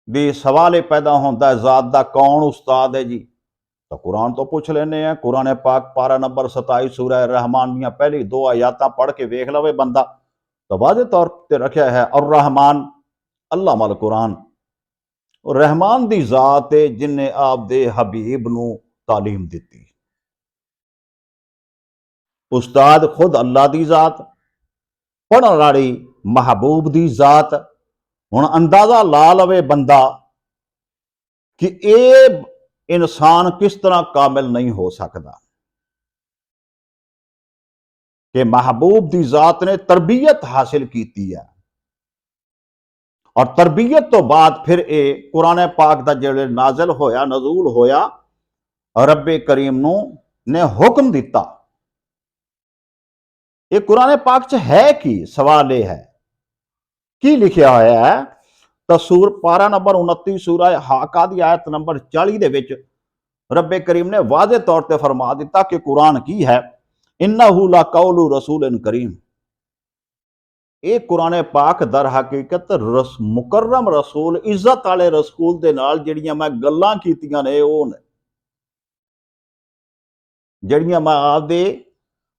ਦੇ ਸਵਾਲ ਇਹ ਪੈਦਾ ਹੁੰਦਾ, ਜ਼ਾਤ ਦਾ ਕੌਣ ਉਸਤਾਦ ਹੈ ਜੀ? ਤਾਂ ਕੁਰਾਨ ਤੋਂ ਪੁੱਛ ਲੈਂਦੇ ਆ। ਕੁਰਾਨ ਪਾਕ ਪਾਰਾ ਨੰਬਰ 27 ਸੂਰਹ ਰਹਿਮਾਨ ਦੀਆਂ ਪਹਿਲੀ 2 ਆਇਤਾਂ ਪੜ੍ਹ ਕੇ ਵੇਖ ਲਵੇ ਬੰਦਾ ਤਾਂ ਵਾਜ਼ਿਹ ਤੌਰ ਤੇ ਰੱਖਿਆ ਹੈ ਔਰ ਰਹਿਮਾਨ ਅੱਲਾ ਮਲ ਕੁਰਾਨ, ਰਹਿਮਾਨ ਦੀ ਜ਼ਾਤ ਹੈ ਜਿਨਨੇ ਆਪ ਦੇ ਹਬੀਬ ਨੂੰ ਤਾਲੀਮ ਦਿੱਤੀ। ਉਸਤਾਦ ਖੁਦ ਅੱਲਾ ਦੀ ਜ਼ਾਤ, ਪੜ੍ਹਨ ਵਾਲੀ ਮਹਬੂਬ ਦੀ ਜ਼ਾਤ। ਹੁਣ ਅੰਦਾਜ਼ਾ ਲਾ ਲਵੇ ਬੰਦਾ ਕਿ ਇਨਸਾਨ ਕਿਸ ਤਰ੍ਹਾਂ ਕਾਮਿਲ ਨਹੀਂ ਹੋ ਸਕਦਾ ਕਿ ਮਹਿਬੂਬ ਦੀ ਜ਼ਾਤ ਨੇ ਤਰਬੀਅਤ ਹਾਸਿਲ ਕੀਤੀ ਹੈ ਔਰ ਤਰਬੀਅਤ ਤੋਂ ਬਾਅਦ ਫਿਰ ਇਹ ਕੁਰਾਨ ਪਾਕ ਦਾ ਜਿਹੜਾ ਨਾਜ਼ਲ ਹੋਇਆ, ਨਜ਼ੂਲ ਹੋਇਆ, ਰੱਬੇ ਕਰੀਮ ਨੂੰ ਨੇ ਹੁਕਮ ਦਿੱਤਾ। ਇਹ ਕੁਰਾਨ ਪਾਕ ਚ ਹੈ ਕੀ? ਸਵਾਲ ਇਹ ਹੈ ਕੀ ਲਿਖਿਆ ਹੋਇਆ ਹੈ? ਤਾਂ ਪਾਰਾ ਨੰਬਰ 29 ਸੂਰਾ ਹਾਕਾ ਦੀ ਆਇਤ ਨੰਬਰ 40 ਦੇ ਵਿੱਚ ਰੱਬੇ ਕਰੀਮ ਨੇ ਵਾਜ਼ੇ ਤੌਰ ਤੇ ਫਰਮਾ ਦਿੱਤਾ ਕਿ ਕੁਰਾਨ ਕੀ ਹੈ। इन्नहु लक़ौलु रसूलिन करीम। ਇਹ ਕੁਰਾਨ ਪਾਕ ਦਰ ਹਕੀਕਤ ਮੁਕਰਮ ਰਸੂਲ, ਇੱਜ਼ਤ ਵਾਲੇ ਰਸੂਲ ਦੇ ਨਾਲ ਜਿਹੜੀਆਂ ਮੈਂ ਗੱਲਾਂ ਕੀਤੀਆਂ ਨੇ, ਉਹ ਨੇ ਜਿਹੜੀਆਂ ਮੈਂ ਆਪਦੇ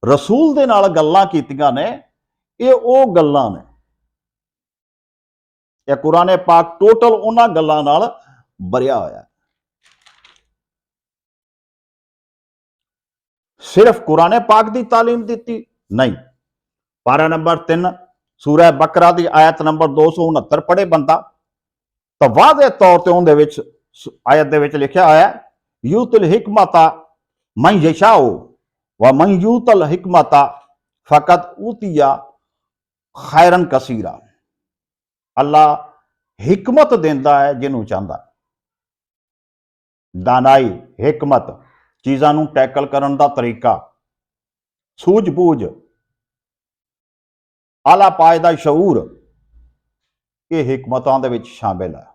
ਰਸੂਲ ਦੇ ਨਾਲ ਗੱਲਾਂ ਕੀਤੀਆਂ ਨੇ, ਇਹ ਉਹ ਗੱਲਾਂ ਨੇ। ਇਹ ਕੁਰਾਨ ਪਾਕ ਟੋਟਲ ਉਹਨਾਂ ਗੱਲਾਂ ਨਾਲ ਭਰਿਆ ਹੋਇਆ। सिर्फ कुरान पाक की तालीम दी नहीं। पारा नंबर 3 सूरह बकरा की आयत नंबर 269 पढ़े बंदा तो वादे तौर पर उन्हें आयत दे विच लिखा होया यूतल हिकमता मन यशाओ व मन यूतल हिकमता फकत ऊतिया खैरन कसीरा। अल्लाह हिकमत देंदा है जिन्हों चाहता, दानाई, हिकमत, चीज़ों को टैकल करने का तरीका, सूझबूझ, आला पाए का शऊर, ये हिकमतों के विच शामिल है।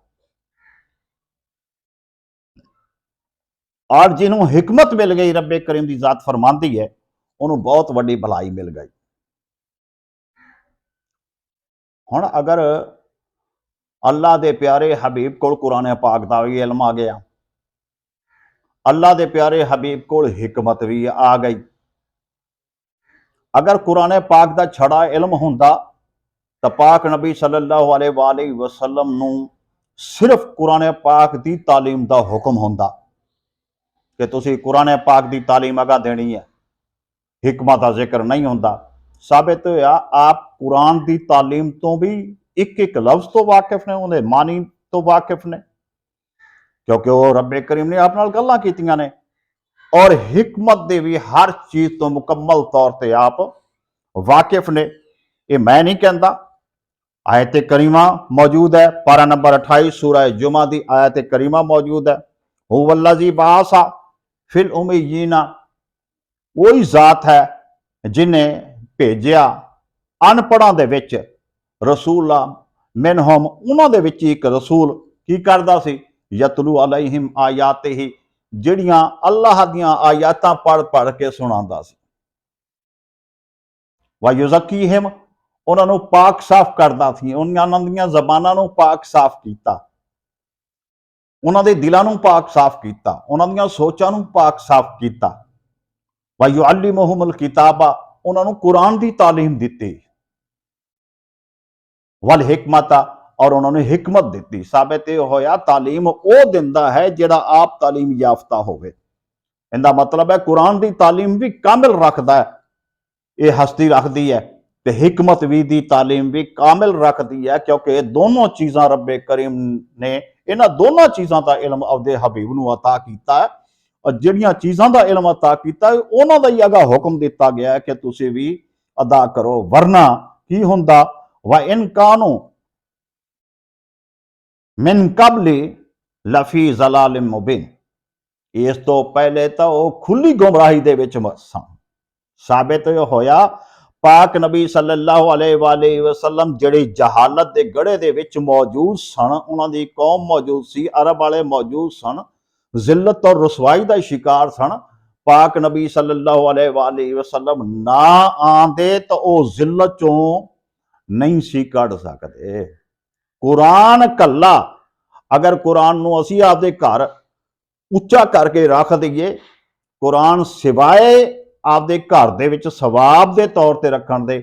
और जिन्होंने हिकमत मिल गई, रब्बे करीम की जात फरमाती है, उन्होंने बहुत वड्डी भलाई मिल गई। हुण अगर अल्लाह के प्यारे हबीब को कुरान पाक का भी इल्म आ गया, अल्लाह के प्यारे हबीब को हिकमत भी आ गई। अगर कुरान पाक का छड़ा इल्म हुंदा तो पाक नबी सल्लल्लाहु अलैहि वसल्लम नूं सिर्फ कुरान पाक की तालीम का हुक्म हुंदा कि तुसी कुरान पाक की तालीम अगा देनी है, हिकमत का जिक्र नहीं हुंदा। साबित होया आप कुरान की तालीम तो भी एक एक लफ्ज तो वाकिफ ने, उन्हें मानी तो वाकिफ ने, क्योंकि वो रब्बे करीम ने आप नाल गल्लां कीतियां ने। और हिकमत दे भी हर चीज तो मुकम्मल तौर पर आप वाकिफ ने। ये मैं नहीं कहता, आयत करीमा मौजूद है। पारा नंबर 28 सूरह जुमा की आयत करीमा मौजूद है। हुवल्लज़ी बासा फिल उम्मिय्यीना, वही जात है जिन्हें भेजिया अनपढ़ां दे विच रसूला मिनहुम, उन्हां दे विच एक रसूल की करदा सी यतलू अलैहिम आयातिही, जिहड़ियां अल्लाह दियां आयातां पढ़ पढ़ के सुणांदा सी। व युज़क्कीहिम, उन्हां नूं पाक साफ करदा सी, उन्हां दियां ज़बानां नूं पाक साफ कीता, उन्हां दे दिलां नूं पाक साफ कीता, उन्हां दियां सोचां नूं पाक साफ कीता। व युअल्लिमुहुमुल किताबा, उन्हां नूं कुरान दी तालीम दित्ती। वल हिकमता, और उन्होंने हिकमत दी। साबित होया तालीम वो दिंदा है जिहड़ा आप तालीम याफ्ता होवे। इहदा मतलब है कुरान की तालीम भी कामिल रखता है, ये हस्ती रखती है, तो हिकमत भी दी तालीम भी कामिल रखती है, क्योंकि ये दोनों चीज़ां रब्बे करीम ने इन्हां दोनों चीज़ां का इल्म अपने हबीब नूं अता कीता है। और जिहड़ियां चीज़ां का इल्म अता कीता है उन्हां दा ही अगा हुक्म दिता गया है कि तुसीं भी अदा करो, वरना की हुंदा व इन कानू मिन कबली लफी ज़लालिम मुबीन, इस तो पहले तो वो खुली गुमराही दे विच सन। साबित होया पाक नबी सल्लल्लाहु अलैहि वसल्लम जिहड़े जहालत दे गड़े दे विच मौजूद सन, उन्हां दी कौम मौजूद सी, अरब वाले मौजूद सन, जिल्लत और रसवाई दा शिकार सन। पाक नबी सल्लल्लाहु अलैहि वसल्लम ना आंदे तो वो जिल्लत चों नहीं सी कढ़ सकदे। कुरान कला, अगर कुरान नूं असीं आपदे घर उच्चा करके रख दईए, कुरान सिवाए आपदे घर दे विच सवाब दे तौर ते रखण दे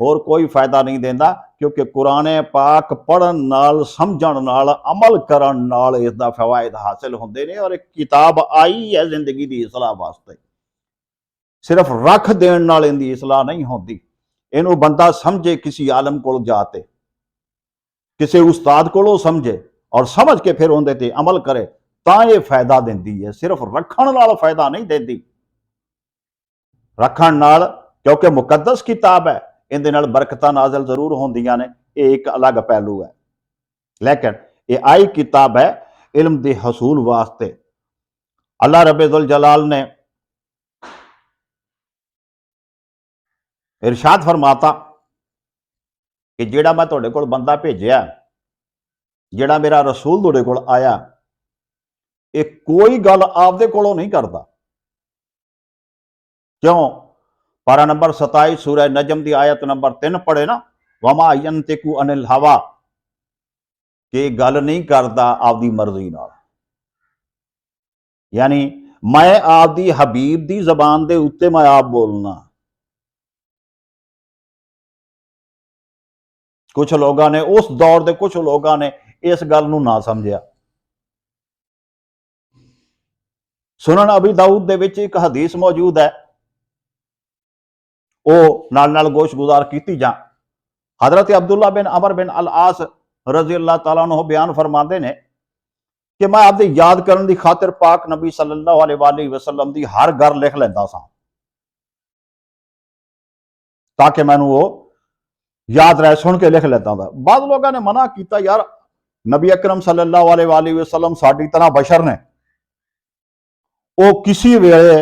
होर कोई फायदा नहीं देंदा, क्योंकि कुरान पाक पढ़न नाल, समझण नाल, अमल करन नाल इसदा फवायद हासिल हुंदे ने। और एक किताब आई है जिंदगी दी इसलाह वास्ते, सिर्फ रख देण नाल इहदी इसलाह नहीं होंदी। इहनूं बंदा समझे किसी आलम कोल जाते, किसी उस्ताद कोलों समझे और समझ के फिर उहदे ते अमल करे, ਤਾਂ ਇਹ ਫਾਇਦਾ ਦਿੰਦੀ ਹੈ, ਸਿਰਫ ਰੱਖਣ ਨਾਲ ਫਾਇਦਾ ਨਹੀਂ ਦਿੰਦੀ। ਰੱਖਣ ਨਾਲ, ਕਿਉਂਕਿ ਮੁਕੱਦਸ ਕਿਤਾਬ ਹੈ, ਇਹਦੇ ਨਾਲ ਬਰਕਤਾਂ ਨਾਜ਼ਲ ਜ਼ਰੂਰ ਹੁੰਦੀਆਂ ਨੇ, ਇਹ ਇੱਕ ਅਲੱਗ ਪਹਿਲੂ ਹੈ। ਲੇਕਿਨ ਇਹ ਆਈ ਕਿਤਾਬ ਹੈ इल्म के हसूल वास्ते। अल्लाह रब्बुल जलाल ने इरशाद फरमाता कि जेड़ा मैं तुहाडे कोल बंदा भेजिया, जेड़ा मेरा रसूल तुहाडे कोल आया, ये कोई गल आपदे कोलों नहीं करता। क्यों? पारा नंबर 27 सूरह नजम की आयत नंबर 3 पढ़े ना, वमा यंतिकु अनिल हवा, कि गल नहीं करता आपदी मर्जी नाल। यानी मैं आपदी हबीब दी जबान दे उत्ते मैं आप बोलना। कुछ लोगों ने, उस दौर के कुछ लोगों ने इस गल नूं ना समझिया। सुनन अबी दाऊद दे विच एक हदीस मौजूद है, वो नाल गोश गुजार कीती जा। हजरत अब्दुल्ला बिन अमर बिन अल आस रजी अल्लाह तआला अन्हु बयान फरमाते ने कि मैं आपदे याद करने की खातिर पाक नबी सल्लल्लाहु अलैहि वसल्लम की हर घर लिख लेंदा सा, ताकि मैनू वो याद रहे, सुन के लिख लेता था। बाद लोगों ने मना किया, यार नबी अकरम सल्लल्लाहु अलैहि वसल्लम साडी तरह बशर ने, वो किसी वेले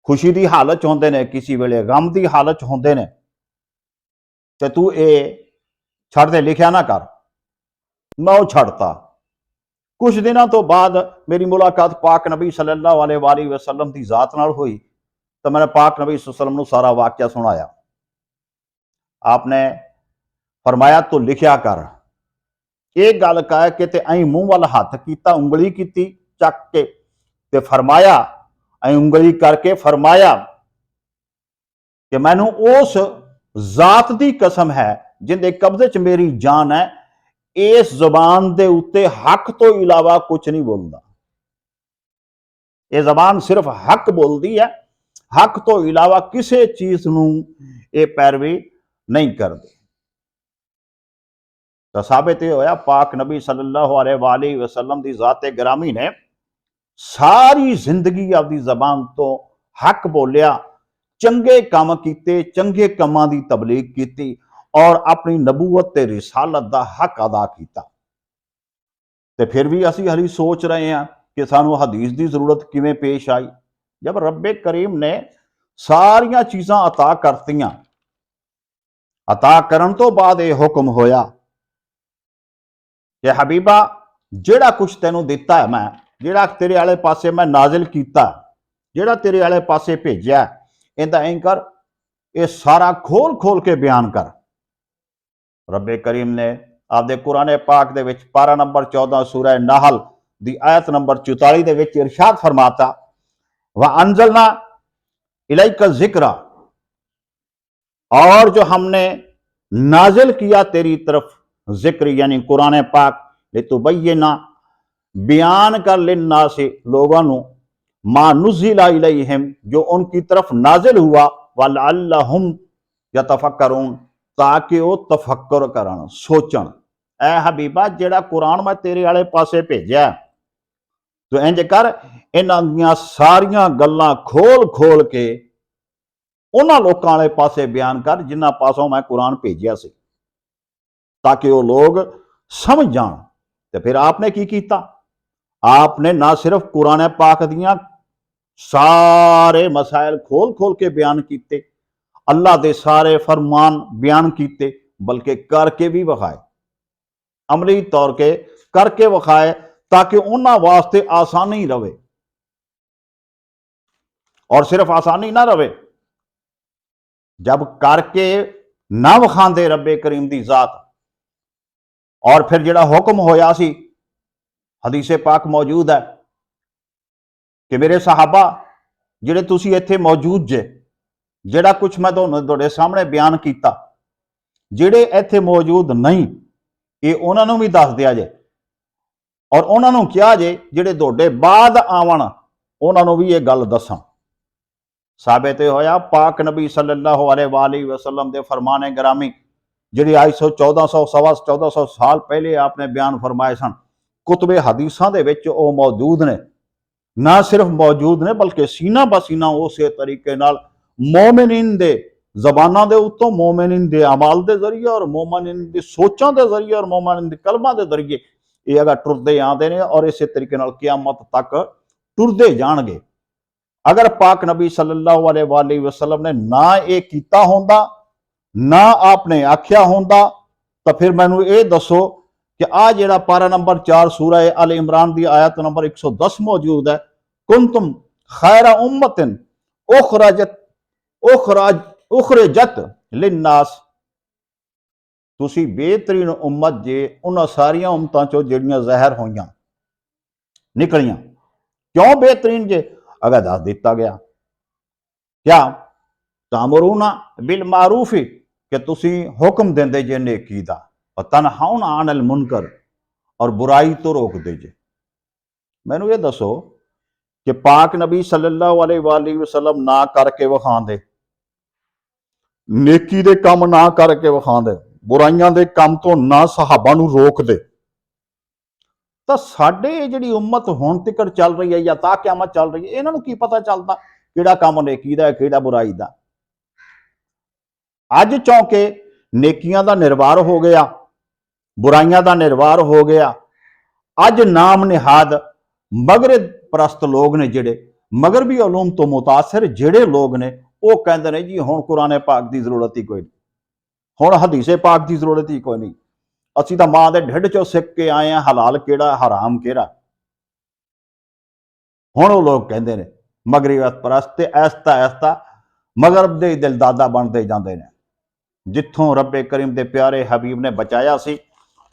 खुशी की हालत होंदे ने, किसी वेले गम की हालत होंदे ने, ते तू ये छड़ दे, लिखिया ना कर। मैं वो छड़ता। कुछ दिनों तो बाद मेरी मुलाकात पाक नबी सल्लल्लाहु अलैहि वसल्लम की जात नाल हुई, तो मैंने पाक नबी सल्लल्लाहु अलैहि वसल्लम नूं सारा वाकया सुनाया। आपने फरमाया तो लिखिया कर। एक गल कह के ते अं मूँह वाल हथ किया, उंगली की चक के ते फरमाया, अं उंगली करके फरमाया कि मैनू उस जात की कसम है जिंदे कब्जे च मेरी जान है, इस जबान दे उत्ते हक तो इलावा कुछ नहीं बोलता। ये जबान सिर्फ हक बोलती है, हक तो इलावा किसी चीज नूं ये पैरवी नहीं करती। तो साबित ये होया पाक नबी सल्लल्लाहु अलैहि वसल्लम की जाते ग्रामी ने सारी जिंदगी अपनी जबान तो हक बोलिया, चंगे काम किते, चंगे कामां दी तबलीग की और अपनी नबूवत ते रिसालत दा हक अदा किया। ते फिर भी असी हली सोच रहे हैं कि सानू हदीस की जरूरत किवें पेश आई, जब रब्बे करीम ने सारियां चीज़ां अता करतियां। अता करन तो बाद यह हुक्म होया कि हबीबा, जेड़ा कुछ तेनू दिता है मैं, जेड़ा तेरे आले पासे मैं नाजिल किया, जेड़ा तेरे आले पासे भेजिया, इहदा इंज कर, ये सारा खोल खोल के बयान कर। रब्बे करीम ने आपदे कुरान पाक दे विच पारा नंबर 14 सूरह नहल दी आयत नंबर 44 दे विच इरशाद फरमाता, व अंजलना इलैका जिक्रा, और जो हमने नाजिल किया तेरी तरफ जिक्र यानी कुरान पाक, लितुबय्यिना, बयान कर लिन्ना से लोगों को, मा नुज़िला इलैहिम, जो उनकी तरफ नाजिल हुआ, वलअल्लहुम यतफक्करून, ताकि वो तफक्कर करन, सोचन। ऐ हबीबा, जेड़ा कुरान मैं तेरे आले पासे भेजा, तो इंज कर, इन्हां दियां सारियां गल्लां खोल खोल के उन्हां लोकां आले पासे बयान कर जिन्हां पासों मैं कुरान भेजिया सी, ताकि वो लोग समझ जान। तो फिर आपने की कीता? आपने ना सिर्फ कुरान पाक दियां सारे मसाइल खोल खोल के बयान किए, अल्लाह के सारे फरमान बयान किए, बल्कि करके भी विखाए, अमली तौर के करके विखाए, ताकि उन्हां वास्ते आसानी रहे। और सिर्फ आसानी ना रहे, जब करके ना विखांदे रब्बे करीम दी जात, और फिर जिहड़ा हुक्म होया सी, हदीसे पाक मौजूद है कि मेरे सहाबा जिहड़े तुसीं इत्थे मौजूद जे, जिहड़ा कुछ मैं तुहाडे सामने बयान किया, जिहड़े इत्थे मौजूद नहीं, ये उन्हां नूं भी दस दिया जे, और उन्हां नूं कहा जे जिहड़े तुहाडे बाद आवन, उन्हां नूं भी ये गल दसन। साबित होया पाक नबी सल्लल्लाहु अलैहि वसल्लम दे फरमाने ग्रामी, जिहड़ी आज 1400 सवा 1400 साल पहले आपने बयान फरमाए सन, ਕੁਤਬੇ ਹਦੀਸਾਂ ਦੇ ਵਿੱਚ ਉਹ ਮੌਜੂਦ ਨੇ, ਨਾ ਸਿਰਫ ਮੌਜੂਦ ਨੇ ਬਲਕਿ ਸੀਨਾ ਬਸੀਨਾ ਉਸੇ ਤਰੀਕੇ ਨਾਲ ਮੋਮਿਨੀਨ ਦੇ ਜ਼ਬਾਨਾਂ ਦੇ ਉੱਤੋਂ, ਮੋਮਿਨੀਨ ਦੇ ਅਮਾਲ ਦੇ ਜ਼ਰੀਏ ਔਰ ਮੋਮਿਨੀਨ ਦੀ ਸੋਚਾਂ ਦੇ ਜ਼ਰੀਏ ਔਰ ਮੋਮਿਨੀਨ ਦੇ ਕਲਮਾਂ ਦੇ ਜ਼ਰੀਏ ਇਹ ਅਗਾ ਟੁਰਦੇ ਆਉਂਦੇ ਨੇ ਔਰ ਇਸੇ ਤਰੀਕੇ ਨਾਲ ਕਿਆਮਤ ਤੱਕ ਟੁਰਦੇ ਜਾਣਗੇ। ਅਗਰ ਪਾਕ ਨਬੀ ਸੱਲੱਲਾਹੁ अलैहि वसल्लम ने ना ये कीता होंदा, ना आपने आख्या होंदा, तो फिर मैनू ये दसो कि आ जिहड़ा पारा नंबर 4 सूरा अल इमरान की आयत नंबर 110 मौजूद है, कुंतुम खैरा उम्मतिन उखरजत लिन्नास, तुसी बेहतरीन उम्मत जे उन्हां सारियां उम्मतां चों जिहड़ियां ज़ाहिर होईयां निकलियां। क्यों बेहतरीन जे? अगर दस दिता गया क्या तामुरूना बिल मारूफी कि तुसी हुक्म देंदे जे नेकी दा, तनहाउना अनिल मुनकर और बुराई तो रोक दे जे। मैनू ये दसो कि पाक नबी सल्लल्लाहु अलैहि वसल्लम ना करके विखांदे, नेकी दे काम ना करके विखांदे, बुराइयां दे काम तो ना सहाबा नू रोक दे, तो साडे जिहड़ी उम्मत हुण तिकर चल रही है या ता क़यामत चल रही है, इन्हां नूं की पता चलदा किहड़ा काम नेकी दा किहड़ा बुराई दा। अज चौंके नेकियां दा निर्वार हो गया, बुराइयां दा निर्वार हो गया। अज नाम निहाद मगरब परस्त लोग ने जिहड़े मगरबी उलूम तो मुतासिर जिहड़े लोग ने वो कहंदे ने जी हुण कुरान पाक की जरूरत ही कोई नहीं, हुण हदीसे पाक की जरूरत ही कोई नहीं, असीं तां मां दे ढिड चों सिख के आए हैं हलाल किहड़ा हराम किहड़ा। हुण वो लोग कहंदे ने मगरबी परस्त ते ऐसता ऐसता मगरब दे दिलदादा बनते जाते हैं। जिथों रब्बे करीम के प्यारे हबीब ने बचाया सी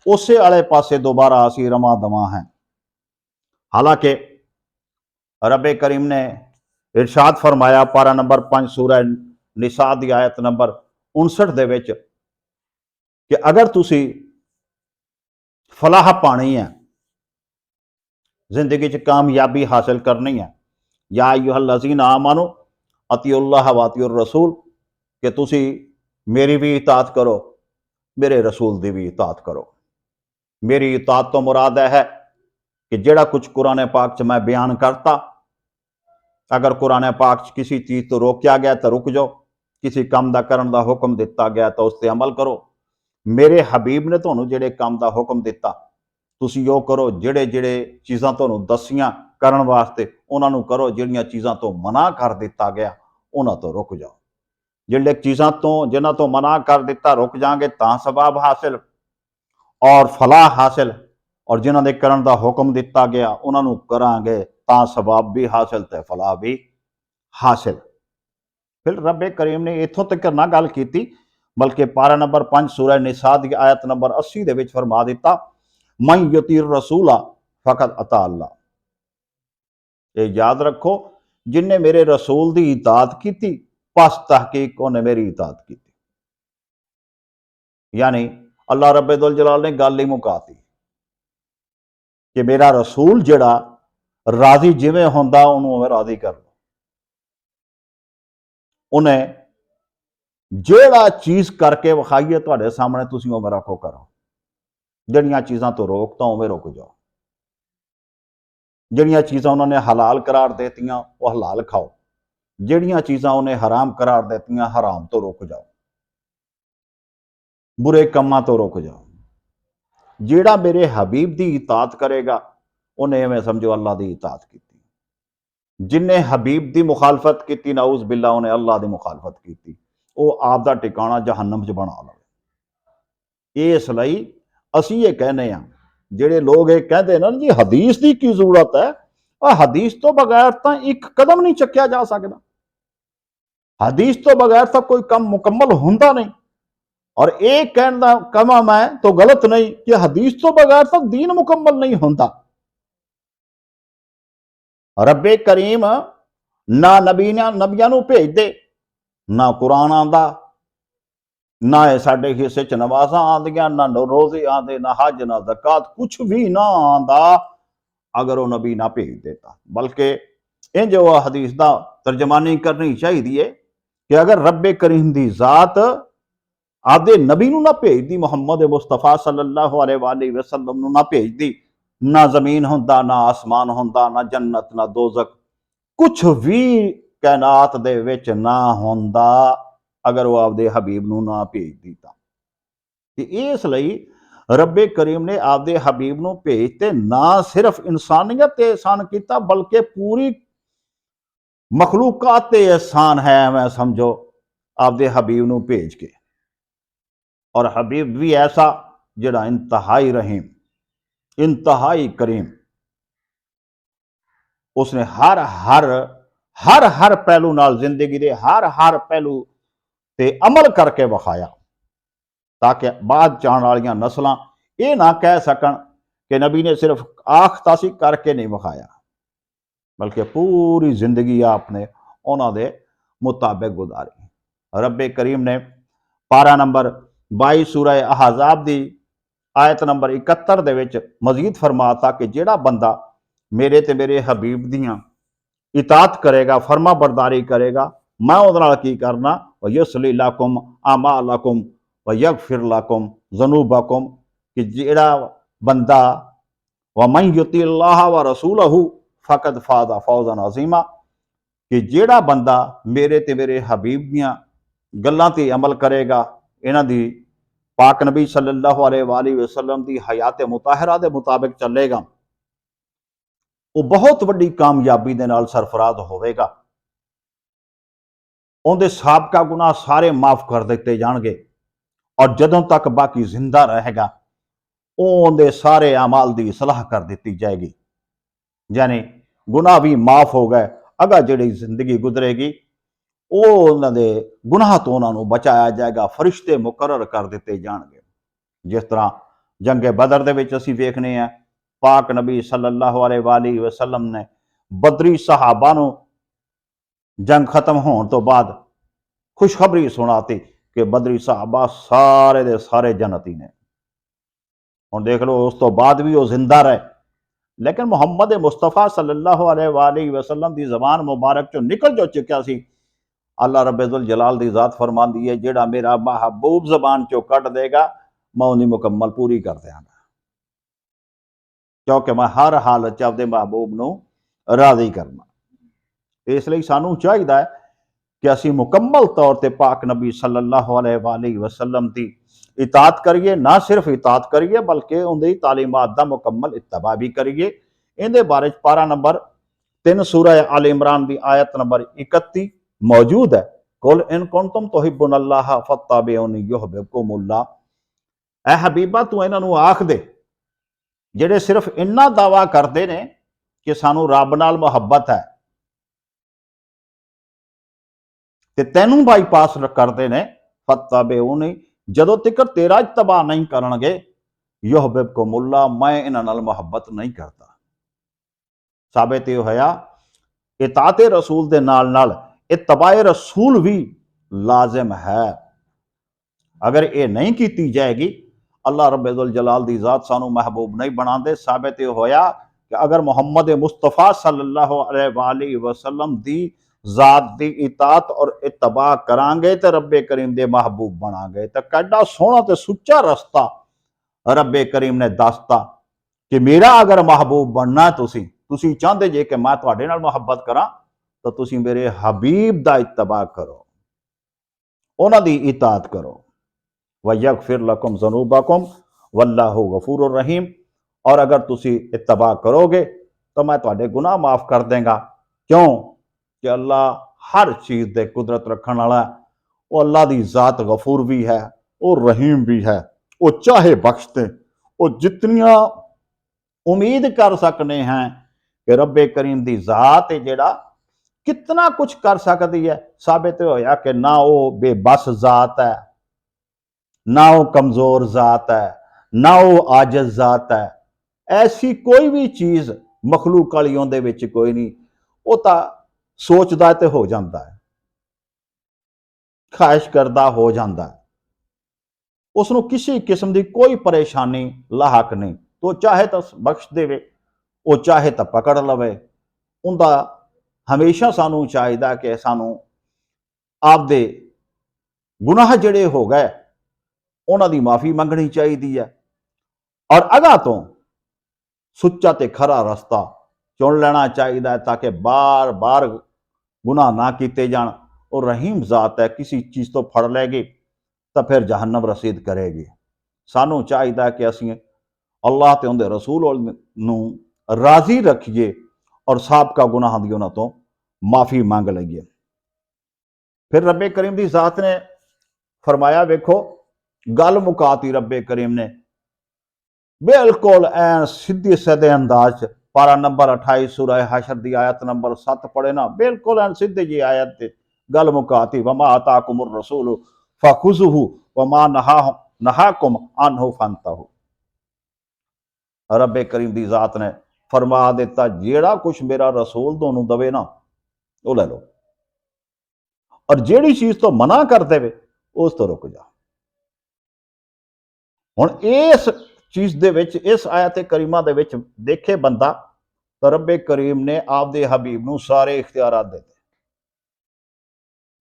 उसे आले पासे दोबारा असी रवा दवा हैं। हालांकि रब्बे करीम ने इरशाद फरमाया पारा नंबर 5 सूरा निसा की आयत नंबर 59 दे विच कि अगर तुसी फलाह पानी है, जिंदगी च कामयाबी हासिल करनी है, या अय्युहल्लज़ीना आमनू अतिउल्लाह व अतिउर रसूल, कि तुसी मेरी भी इताअत करो, मेरे रसूल की भी इताअत करो। मेरी इताअत तो मुराद है कि जिहड़ा कुछ कुरान पाक च मैं बयान करता, अगर कुरान पाक च किसी चीज़ तो रोकया गया तो रुक जाओ, किसी काम का करन का हुक्म दिता गया तो उस पर अमल करो। मेरे हबीब ने तुहानूं जिहड़े काम का हुक्म दिता तुसी वो करो, जिहड़े जिहड़े चीज़ां तुहानूं दसियां करन वास्ते उन्हां करो, जिहड़ियां चीज़ां तो मना कर दिता गया उन्हां तो रुक जाओ। जिहड़े चीज़ां तो जिन्हां तो मना कर दिता रुक जाएंगे तां सवाब हासिल और फलाह हासिल, और जिन्हां दे करन दा हुक्म दिता गया उन्हां करांगे तां सवाब भी हासिल ते फलाह भी हासिल। फिर रब्बे करीम ने इत्थों तक ना गल कीती बल्कि पारा नंबर 5 सूरह निसा की आयत नंबर 80 दे विच फरमा दिता, मन युतीर रसूला फकत अता अल्लाह। ये याद रखो, जिन्हें मेरे रसूल की इताअत की बस तहकीक उन्हें मेरी इताअत की। यानी अल्लाह रब्बे दुल जलाल ने गल ही मुकाती कि मेरा रसूल जिहड़ा राजी जिवें हुंदा उन्होंने राजी कर लो। उन्हें जिहड़ा चीज़ करके विखाईए तुहाडे सामने तुसीं उवें रखो करो, जिहड़ियां चीज़ां तो रोकता उवें रुक जाओ, जिहड़ियां चीज़ां उन्होंने हलाल करार देतियां वो हलाल खाओ, जिहड़ियां चीज़ां उन्हें हराम करार देतियां हराम तो रुक जाओ, बुरे कम्मां तो रुक जाओ। जिहड़ा मेरे हबीब की इताअत करेगा उन्हें इवें समझो अल्लाह की इताअत की। जिन्हें हबीब की मुखालफत की नाउज़ बिल्ला उन्हें अल्लाह की मुखालफत की, वो आपका टिकाणा जहन्नम च बना लवे। इसलिए असीं ये कहने हैं, जिहड़े लोग ये कहते ना जी हदीस की की जरूरत है, हदीस तो बगैर तो एक कदम नहीं चक्या जा सकता, हदीस तो बगैर तो कोई काम मुकम्मल होंदा नहीं। और एक कहना कमा मैं तो गलत नहीं कि हदीस तो बगैर तो दीन मुकम्मल नहीं होता। रब्बे करीम ना नबियां नूं भेज दे, ना कुरान आंदा, ना साडे हिस्से च नमाज़ां आंदियां, ना रोजे आंदे, ना हज, ना ज़कात, कुछ भी ना आंदा अगर वो नबी ना भेज देता। बल्कि इंज वो हदीस दा तर्जमानी करनी चाहिए कि अगर रब्बे करीम दी जात आदे नबी नूं ना भेजदी, मुहम्मद मुस्तफा सल्लल्लाहु अलैहि वसल्लम नूं ना भेजदी, ना जमीन हुंदा, ना आसमान हुंदा, ना जन्नत, ना दोजक, कुछ भी कायनात दे विच ना हुंदा अगर वो आपदे हबीब नूं ना भेजदी तां। ते इस लई रब्बे करीम ने आपदे हबीब नूं भेज ते ना सिर्फ इंसानियत ते एहसान कीता बल्कि पूरी मखलूकात ते एहसान है, मैं समझो आपदे हबीब नूं भेज के। और हबीब भी ऐसा जिहड़ा इंतहाई रहीम, इंतहाई करीम, उसने हर हर हर हर पहलू नाल जिंदगी दे हर हर पहलू ते अमल करके विखाया, ताकि बाद च आने वाली नस्लां ये ना कह सकन कि नबी ने सिर्फ आख तासी करके नहीं विखाया, बल्कि पूरी जिंदगी आपने उन्होंने मुताबिक गुजारी। रब्बे करीम ने पारा नंबर 22 सूरह अहज़ाब की आयत नंबर 71 दे विच मजीद फरमाता कि जिहड़ा बंदा मेरे ते मेरे हबीब दियां इतात करेगा, फरमा बरदारी करेगा, मैं उहदे नाल की करना, व युस्लि लकुम आमालकुम व यगफिर लकुम ज़ुनूबकुम, कि जिहड़ा बंदा व मन युतिल्लाह व रसूलहू फ़कद फाज़ा फौज़न अज़ीमा, कि जिहड़ा बंदा मेरे ते मेरे हबीब दियां गल्लां ते अमल करेगा, इन्हां दी पाक नबी सल्लल्लाहु अलैहि वसल्लम की हयात मुताहरा के मुताबिक चलेगा, वो बहुत वड्डी कामयाबी दे नाल सरफराज होवेगा। उहदे साबका गुनाह सारे माफ कर दिते जाणगे और जदों तक बाकी जिंदा रहेगा उहदे सारे अमाल की सलाह कर दी जाएगी, यानी गुनाह भी माफ हो गए, अगा जिहड़ी जिंदगी गुजरेगी उन्होंने गुनाह तो उन्होंने बचाया जाएगा, फरिश्ते मुकर्रर कर दिते जाणगे। जिस तरह जंगे बदर दे विच असीं वेखने हैं, पाक नबी सल्लल्लाहु अलैहि वसल्लम ने बदरी सहाबा नूं जंग खत्म होने तो बाद खुशखबरी सुनाती कि बदरी सहाबा सारे दे सारे जन्नती ने। हुण देख लो उस तो बाद भी वो जिंदा रहे, लेकिन मुहम्मद मुस्तफा सल्लल्लाहु अलैहि वसल्लम की जबान मुबारक चो निकल जो चुकिया सी। अल्लाह रब्बुल जलाल दी जात फरमांदी है, जिहड़ा मेरा महबूब जबान चो कट देगा मैं उन्हें मुकम्मल पूरी कर देंगा, क्योंकि मैं हर हालत अपने महबूब नूं राजी करना। इसलिए सानू चाहिए है कि असी मुकम्मल तौर पर पाक नबी सल्लल्लाहु अलैहि वसल्लम की इतात करिए, ना सिर्फ इतात करिए बल्कि उनकी तालीमात का मुकम्मल इत्तबा भी करिए। इहदे बारे पारा नंबर 3 सूरह आल इमरान की आयत नंबर 31 मौजूद है। कुल इन कुंतुम तुहिब्बुनल्लाह फत्तबिऊनी युहब्बिकुमुल्लाह। ऐ हबीबा तू इन्हां नूं आख दे जिहड़े सिर्फ इन्ना दावा करते ने कि सानू रब नाल मुहब्बत है ते तैनू बाईपास करते ने, फत्तबिऊनी, जदों तिकर तेरा इत्तबा नहीं करनगे, युहब्बिकुमुल्लाह, मैं इन्हां नाल मुहब्बत नहीं करता। साबित ये होया इताते रसूल दे नाल नाल इत्तबाए रसूल भी लाजिम है। अगर ये नहीं की जाएगी अल्लाह रब्बुल जलाल दी जात सानू महबूब नहीं बनाते। साबित ये होया कि अगर मुहम्मद मुस्तफा सल्लल्लाहु अलैहि वसल्लम दी जात दी इतात और इत्तबा करांगे तो रब्बे करीम दे महबूब बनांगे। तो कैडा सोहना तो सुच्चा रस्ता रब्बे करीम ने दसता कि मेरा अगर महबूब बनना तुसी चाहते जे कि मैं तुहाडे नाल मुहब्बत करा तो तुसी मेरे हबीब दा इत्तबा करो, उन्हां दी इतात करो। व यगफिर लकुम ज़ुनूबकुम वल्लाहु गफूरुर रहीम। और अगर तुसी इत्तबा करोगे तो मैं तुहाडे गुनाह माफ कर देंगा। क्यों कि अल्लाह हर चीज़ दे कुदरत रखने वाला है। वो अल्लाह दी जात गफूर भी है, वो रहीम भी है, वो चाहे बख्शते, वो जितनियां उम्मीद कर सकते हैं कि रब्बे करीम दी जात है जिहड़ा कितना कुछ कर सकती है। साबित होया कि ना वो बेबस जात है, ना वो कमजोर जात है, ना वो आजिज़ जात है। ऐसी कोई भी चीज़ मखलूक वालियों दे विच कोई नहीं। वो तो सोचदा ते हो जाता है, ख्वाहिश करदा हो जाता है, उसनों किसी किस्म की कोई परेशानी लाहक नहीं। तो चाहे तो बख्श देवे, वो चाहे तो पकड़ लवे। उनका हमेशा सानू चाहिए कि सानू आपदे गुनाह जिहड़े हो गए उन्हां दी माफ़ी मंगनी चाहिए है और अगां तो ਸੁੱਚਾ ਤੇ ਖਰਾ ਰਸਤਾ ਚੁਣ ਲੈਣਾ ਚਾਹੀਦਾ ਹੈ ਤਾਂ ਕਿ ਬਾਰ-ਬਾਰ ਗੁਨਾਹ ਨਾ ਕੀਤੇ ਜਾਣ। ਉਹ ਰਹੀਮ ਜ਼ਾਤ ਹੈ, ਕਿਸੇ ਚੀਜ਼ ਤੋਂ ਫੜ ਲੈਗੀ ਤਾਂ ਫਿਰ ਜਹੰਨਮ ਰਸੀਦ ਕਰੇਗੀ। ਸਾਨੂੰ ਚਾਹੀਦਾ ਕਿ ਅਸੀਂ ਅੱਲਾਹ ਤੇ ਉਹਦੇ ਰਸੂਲ ਨੂੰ ਰਾਜ਼ੀ ਰੱਖੀਏ ਔਰ ਸਾਬਕਾ ਗੁਨਾਹਾਂ ਦੀ ਉਹਨਾਂ ਤੋਂ ਮਾਫੀ ਮੰਗ ਲਈਏ। ਫਿਰ ਰੱਬੇ ਕਰੀਮ ਦੀ ਜ਼ਾਤ ਨੇ फरमाया, वेखो गल मुकाती रब्बे करीम ने बिल्कुल ऐन सीधे सादे अंदाज पारा नंबर 28 सूरह हशर दी आयत नंबर 7 पढ़े ना, बिल्कुल ऐन सीधे जी आयत गल मुकाती, वमा आताकुमुर रसूल फखुजुहु वमा नहाकुम अन्हु फंतहु। रब्बे करीम दी जात ने फरमा दिता, जेड़ा कुछ मेरा रसूल तुहानू दवे ना वो ले लो, और जेड़ी चीज तो मना कर देवे उस तो रुक जा। हुण इस चीज दे विच, इस आयत करीमा दे विच देखे बंदा तो रब्बे करीम ने आपदे हबीब नू सारे इख्तियारात दिते।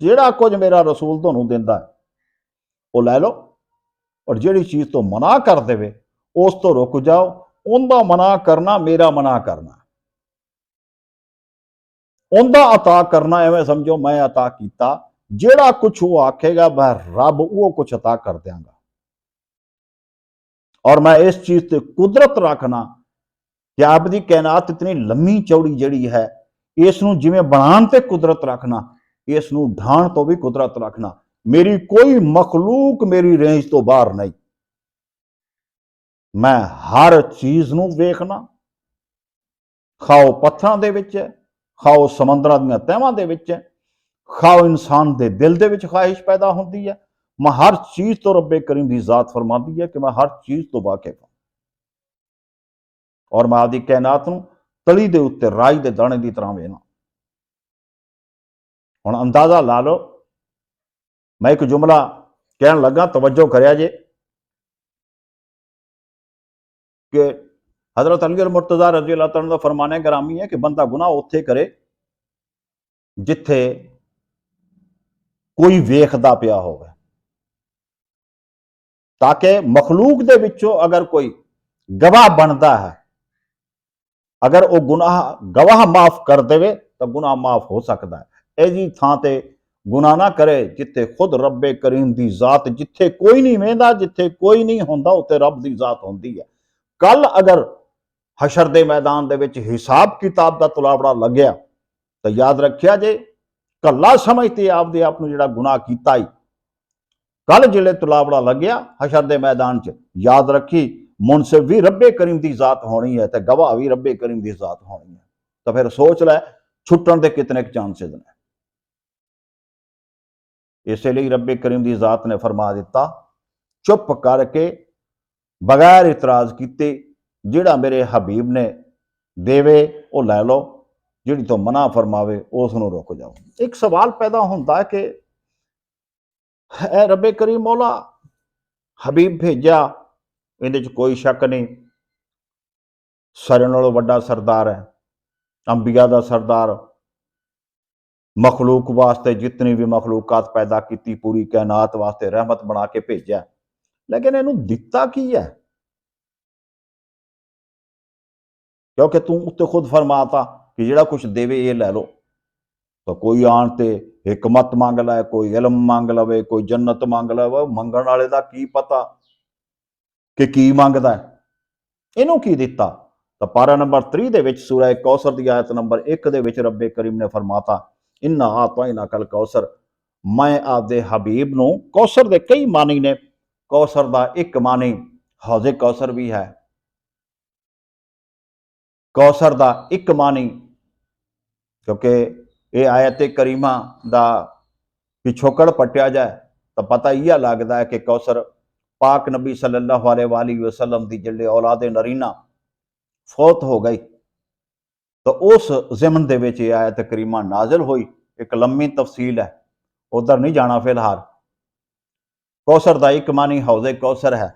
जेड़ा कुछ मेरा रसूल तुहानू दिंदा है वो लै लो, और जेड़ी चीज तो मना कर देवे उस तो रुक जाओ। उनका मना करना मेरा मना करना, उनका अता करना एवं समझो मैं अता किया। जेड़ा कुछ वो आखेगा मैं रब वो कुछ अता कर देंगा, और मैं इस चीज से कुदरत रखना कि आपकी कैनात इतनी लम्मी चौड़ी जड़ी है, इसनू जिवें बनाण ते कुदरत रखना, इसनू ढाण तो भी कुदरत रखना। मेरी कोई मखलूक मेरी रेंज तो बाहर नहीं। मैं हर चीज नू वेखना, खाओ पत्थरां दे विच है, खाओ समंदरां दीयां तहवां दे विच है, खाओ इंसान दे दिल दे विच ख्वाहिश पैदा होंदी है। मैं हर चीज तो रब्बे करीम दी जात फरमाती है कि मैं हर चीज तो वाकिफ हूं, और मैं आपकी कैनात नू तली दे उत्ते राई दे दाने की तरह वेखना। हुण अंदाजा ला लो, मैं एक जुमला कहन लगा, तवज्जो करिया जे, कि हजरत अली मुर्तजा रजी अल्लाह तआला दा फरमाने ग्रामी है कि बंदा गुनाह उत्थे करे जिथे कोई वेखदा पिया होवे, ताकि मखलूक दे विचों अगर कोई गवाह बनता है, अगर वो गुनाह गवाह माफ कर देवे तो गुनाह माफ हो सकता है। ऐसी थां ते गुनाह ना करे जिथे खुद रब्बे करीम दी जात, जिथे कोई नहीं वेंदा, जिथे कोई नहीं होंदा, उत्थे रब दी जात होंदी है। कल अगर हशर दे मैदान दे विच हिसाब किताब दा तुलावड़ा लग्या तो याद रखिया जे, कला समझते आपदे आप नूं जिहड़ा गुनाह कीता ही, कल जिले तुलावड़ा लग्या हशर दे मैदान च, याद रखी मुनसिफ भी रब्बे करीम दी जात होनी है, तो गवाह भी रब्बे करीम दी जात होनी है। तो फिर सोच लै छुट्टन के कितने चांसेस ने। इसलिए रब्बे करीम दी जात ने फरमा दिता, चुप करके बगैर इतराज किते जिहड़ा मेरे हबीब ने देवे वो लै लो, जिहड़ी तो मना फरमावे उसनूं रुक जाओ। एक सवाल पैदा होंदा है कि ए रब्बे करीम मौला हबीब भेजा, इहदे च कोई शक नहीं, सारे नालों वड्डा सरदार है, अंबिया दा सरदार, मखलूक वास्ते जितनी भी मखलूकात पैदा की पूरी कैनात वास्ते रहमत बना के भेजा, लेकिन इनू दिता की है? क्योंकि तू उत्ते खुद फरमाता कि जिहड़ा कुछ देवे ये लै लो। तो कोई आण ते हिकमत मंग लै, कोई इलम मंग लवे, कोई जन्नत मंग लवे, मंगण वाले दा की पता कि की मंगदा है, इनू की दिता? तो पारा नंबर 30 दे विच सूरह कौसर दी आयत नंबर 1 दे विच रब्बे करीम ने फरमाता, इन्ना आतैना कल कौसर, मैं आपदे हबीब नूं, कौसर दे कई मानी ने, कौसर दा एक मानी हौज़े कौसर भी है, कौसर दा एक मानी, क्योंकि ये आयत करीमा दा पिछोकड़ पट्टिया जाए तो पता यह लगता है कि कौसर पाक नबी सल्लल्लाहु अलैहि वसल्लम दी जिहड़े औलादे नरीना फौत हो गई, तो उस ज़िमन दे विच यह आयत करीमा नाजिल हुई। एक लम्मी तफसील है, उधर नहीं जाना फिलहाल। कौसर दा एक मानी हौज़े कौसर है,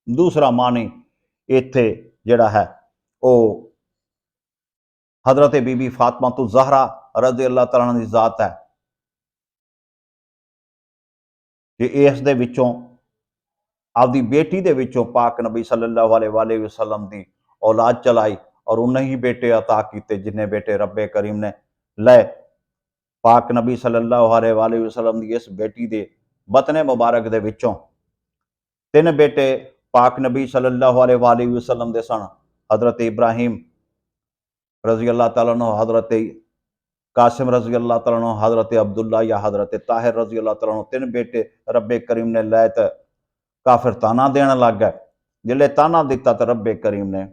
दूसरा मानी इत्थे जिहड़ा है वो हजरत बीबी फातिमा तो ज़हरा रज़ी अल्लाह तआला अन्हा दी ज़ात है, कि इस दे विचों आपदी बेटी दे विचों पाक नबी सल्लल्लाहु अलैहि वसल्लम दी औलाद चलाई और उन्हें ही बेटे अता किते जिन्हें बेटे रब्बे करीम ने लै पाक नबी सल्लल्लाहु अलैहि वसल्लम दी इस बेटी दे बतने मुबारक दे विचों तीन बेटे पाक नबी सल्लल्लाहु अलैहि वसल्लम दे सन। हज़रत इब्राहिम रजी अल्लाह तआला अन्हु, हज़रत कासिम रजी अल्लाह तआला अन्हु, हज़रत अब्दुल्ला या हज़रत ताहिर रजी अल्लाह तआला अन्हु, तीन बेटे रब्बे करीम ने लै तो काफिर ताना देने लग गए। जिले ताना दिता तो रब्बे करीम ने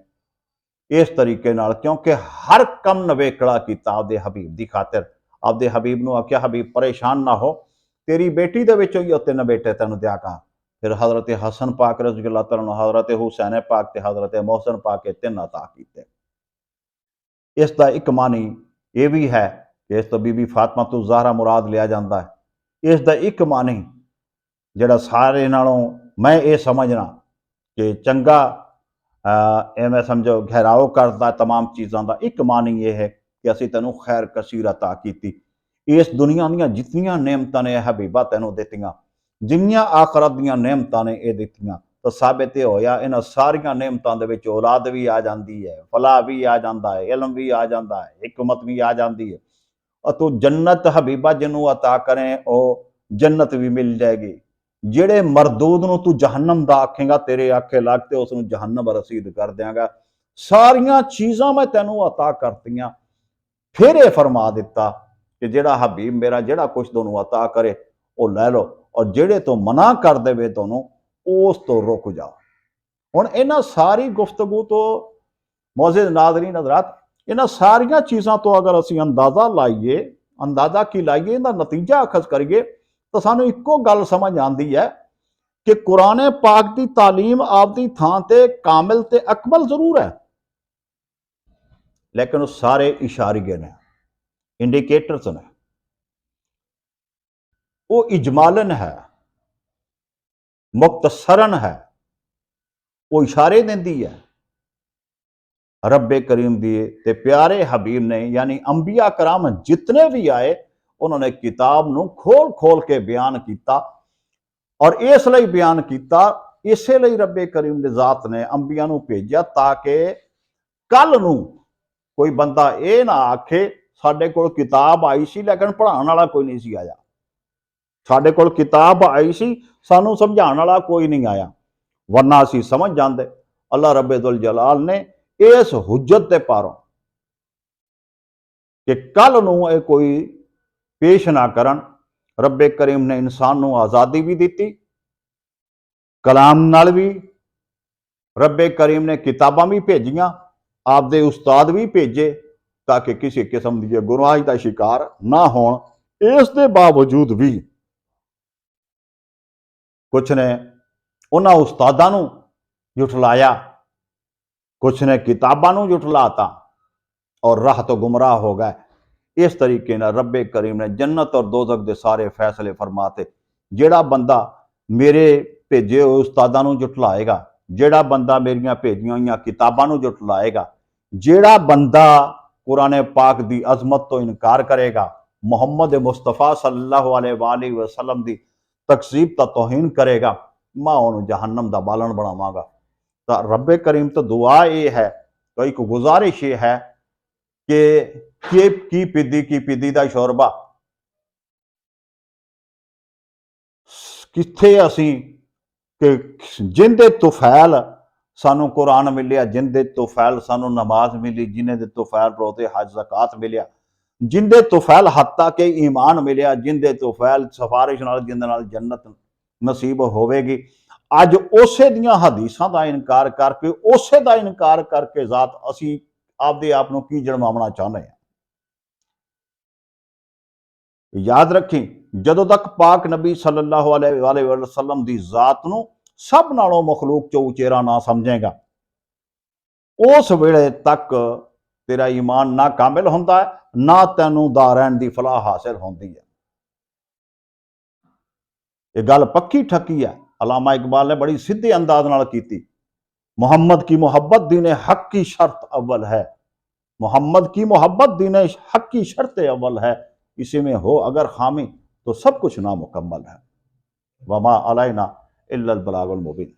इस तरीके नाल, क्योंकि हर कम नवेकड़ा किया आपदे हबीब की खातिर, आपदे हबीब नूं आख्या हबीब परेशान ना हो, तेरी बेटी दे विचों ही तीन बेटे तेन दिया कहा। फिर हज़रत हसन पाक रज़ी अल्लाह तआला अन्हु, हज़रत हुसैन पाक ते हज़रत मोहसिन पाक के तीन अता कीते। इसका एक मानी यह भी है कि इस तो बीबी फातिमा तो ज़हरा मुराद लिया जाता है। इसका एक मानी जिहड़ा सारे नालों मैं ये समझना कि चंगा एवं समझो गहराओ करता तमाम चीज़ों का, एक मानी यह है कि असी तेनों खैर कसीर अता की। इस दुनिया दीयां जितनियां नेमतां ने हबीबा तेनों दित्तियां, जिन्नियां आखरत दीयां नेमतां ने ये दित्तियां, तो साबित ये होया इन्हां सारियां नेमतां दे विच औलाद भी आ जाती है, फलाह भी आ जाता है, इलम भी आ जाता है, हिकमत भी आ जाती है, और तू जन्नत हबीबा जिन्हों अता करें वो जन्नत भी मिल जाएगी। जेड़े मरदूद नूं तू जहन्नम दा आखेगा तेरे आखे लगते उसनूं जहन्नम रसीद कर देंगा। सारियां चीज़ां मैं तेनों अता करतियां। फिर यह फरमा दिता कि जेड़ा हबीब मेरा जेड़ा कुछ दोनों अता करे वो लै लो, और जेड़े तो मना कर देवे दोनों उस तो रुक जाओ। हुण इन्हां सारी गुफ्तगू तो मौज़िज़ नाज़रीन हज़रात, इन्हां सारियां चीज़ां तो अगर असी अंदाज़ा लाइए, अंदाज़ा की लाइए, इहदा नतीजा अखज़ करिए तो सानूं इक्को गल समझ आती है कि कुरान पाक की तालीम आपकी थां ते कामिल ते अकमल जरूर है, लेकिन सारे इशारे ने, इंडिकेटर्स ने, वो इजमालन है, मुख्तसरन है, वो इशारे देती है। रब्बे करीम दिए ते प्यारे हबीब ने यानी अंबिया कराम जितने भी आए उन्होंने किताब नूं खोल खोल के बयान किया, और इसलिए बयान किया, इसलिए रब्बे करीम ने जात ने अंबिया नूं भेजा ताकि कल नूं कोई बंदा ये ना आखे साडे कोल किताब आई सी लेकिन पढ़ाने वाला कोई नहीं सी आया, साडे कोल किताब आई सी सानूं समझाने वाला कोई नहीं आया, वरना असीं समझ जाते। अल्लाह रब्बे दुल जलाल ने इस हुज्जत दे पारों कि कल नूं ये कोई पेश ना करन, रब्बे करीम ने इंसान नूं आज़ादी भी दी, कलाम नाल भी रब्बे करीम ने किताबां भी भेजियां, आपदे उस्ताद भी भेजे ताकि किसी किस्म की गुनाही का शिकार ना होण। इस दे बावजूद भी कुछ ने उन्हां उस्तादां नूं जुठलाया, कुछ ने किताबां नूं जुठलाता और राह तो गुमराह हो गए। इस तरीके नाल रब्बे करीम ने जन्नत और दोज़ख दे सारे फैसले फरमाते। जेड़ा बंदा मेरे भेजे हुए उस्तादां नूं जुठलाएगा, जेड़ा बंदा मेरियां भेजियां हुई किताबां नूं जुठलाएगा, जेड़ा बंदा कुरान पाक की अजमत तो इनकार करेगा, मुहम्मद मुस्तफा सल्लल्लाहु अलैहि वसल्लम की तकज़ीब तो तौहीन करेगा, मैं उन्होंने जहन्नम का बालन बनावांगा। तो रब्बे करीम तो दुआ ये है, तो एक गुजारिश ये है कि की पिदी का शोरबा किथे असी कि जिंदे तुफैल सानू कुरान मिलिया, जिंदे तुफैल सानू नमाज मिली, जिन्हें तुफैल रोज़े हज ज़कात मिलिया, जिंदे तुफैल हत्ता के ईमान मिलिया, जिंदे तुफैल सिफारिश नाल जिंदे नाल जन्नत नसीब होवेगी। अज उसे दियां हदीसां दा इनकार करके, उसे दा इनकार करके जात असी आपदे आप नूं की जड़वावना चाहते हैं। याद रखी, जदों तक पाक नबी सल्लल्लाहु अलैहि वसल्लम दी जात नूं सब नालों मखलूक चो उचेरा ना समझेगा, उस वेले तक तेरा ईमान ना कामिल होंदा है, ना तैनूं दारैन दी फलाह हासिल होंदी है। ये गल पक्की ठकी है, अलामा इकबाल ने बड़ी सीधे अंदाज नाल कीती। मोहम्मद की मोहब्बत दीने हक की शर्त अव्वल है, मोहम्मद की मोहब्बत दीने हक की शर्त अव्वल है, इसी में हो अगर खामी तो सब कुछ नामुकम्मल है। वमा अलैना इल्लल बलागुल मुबीन।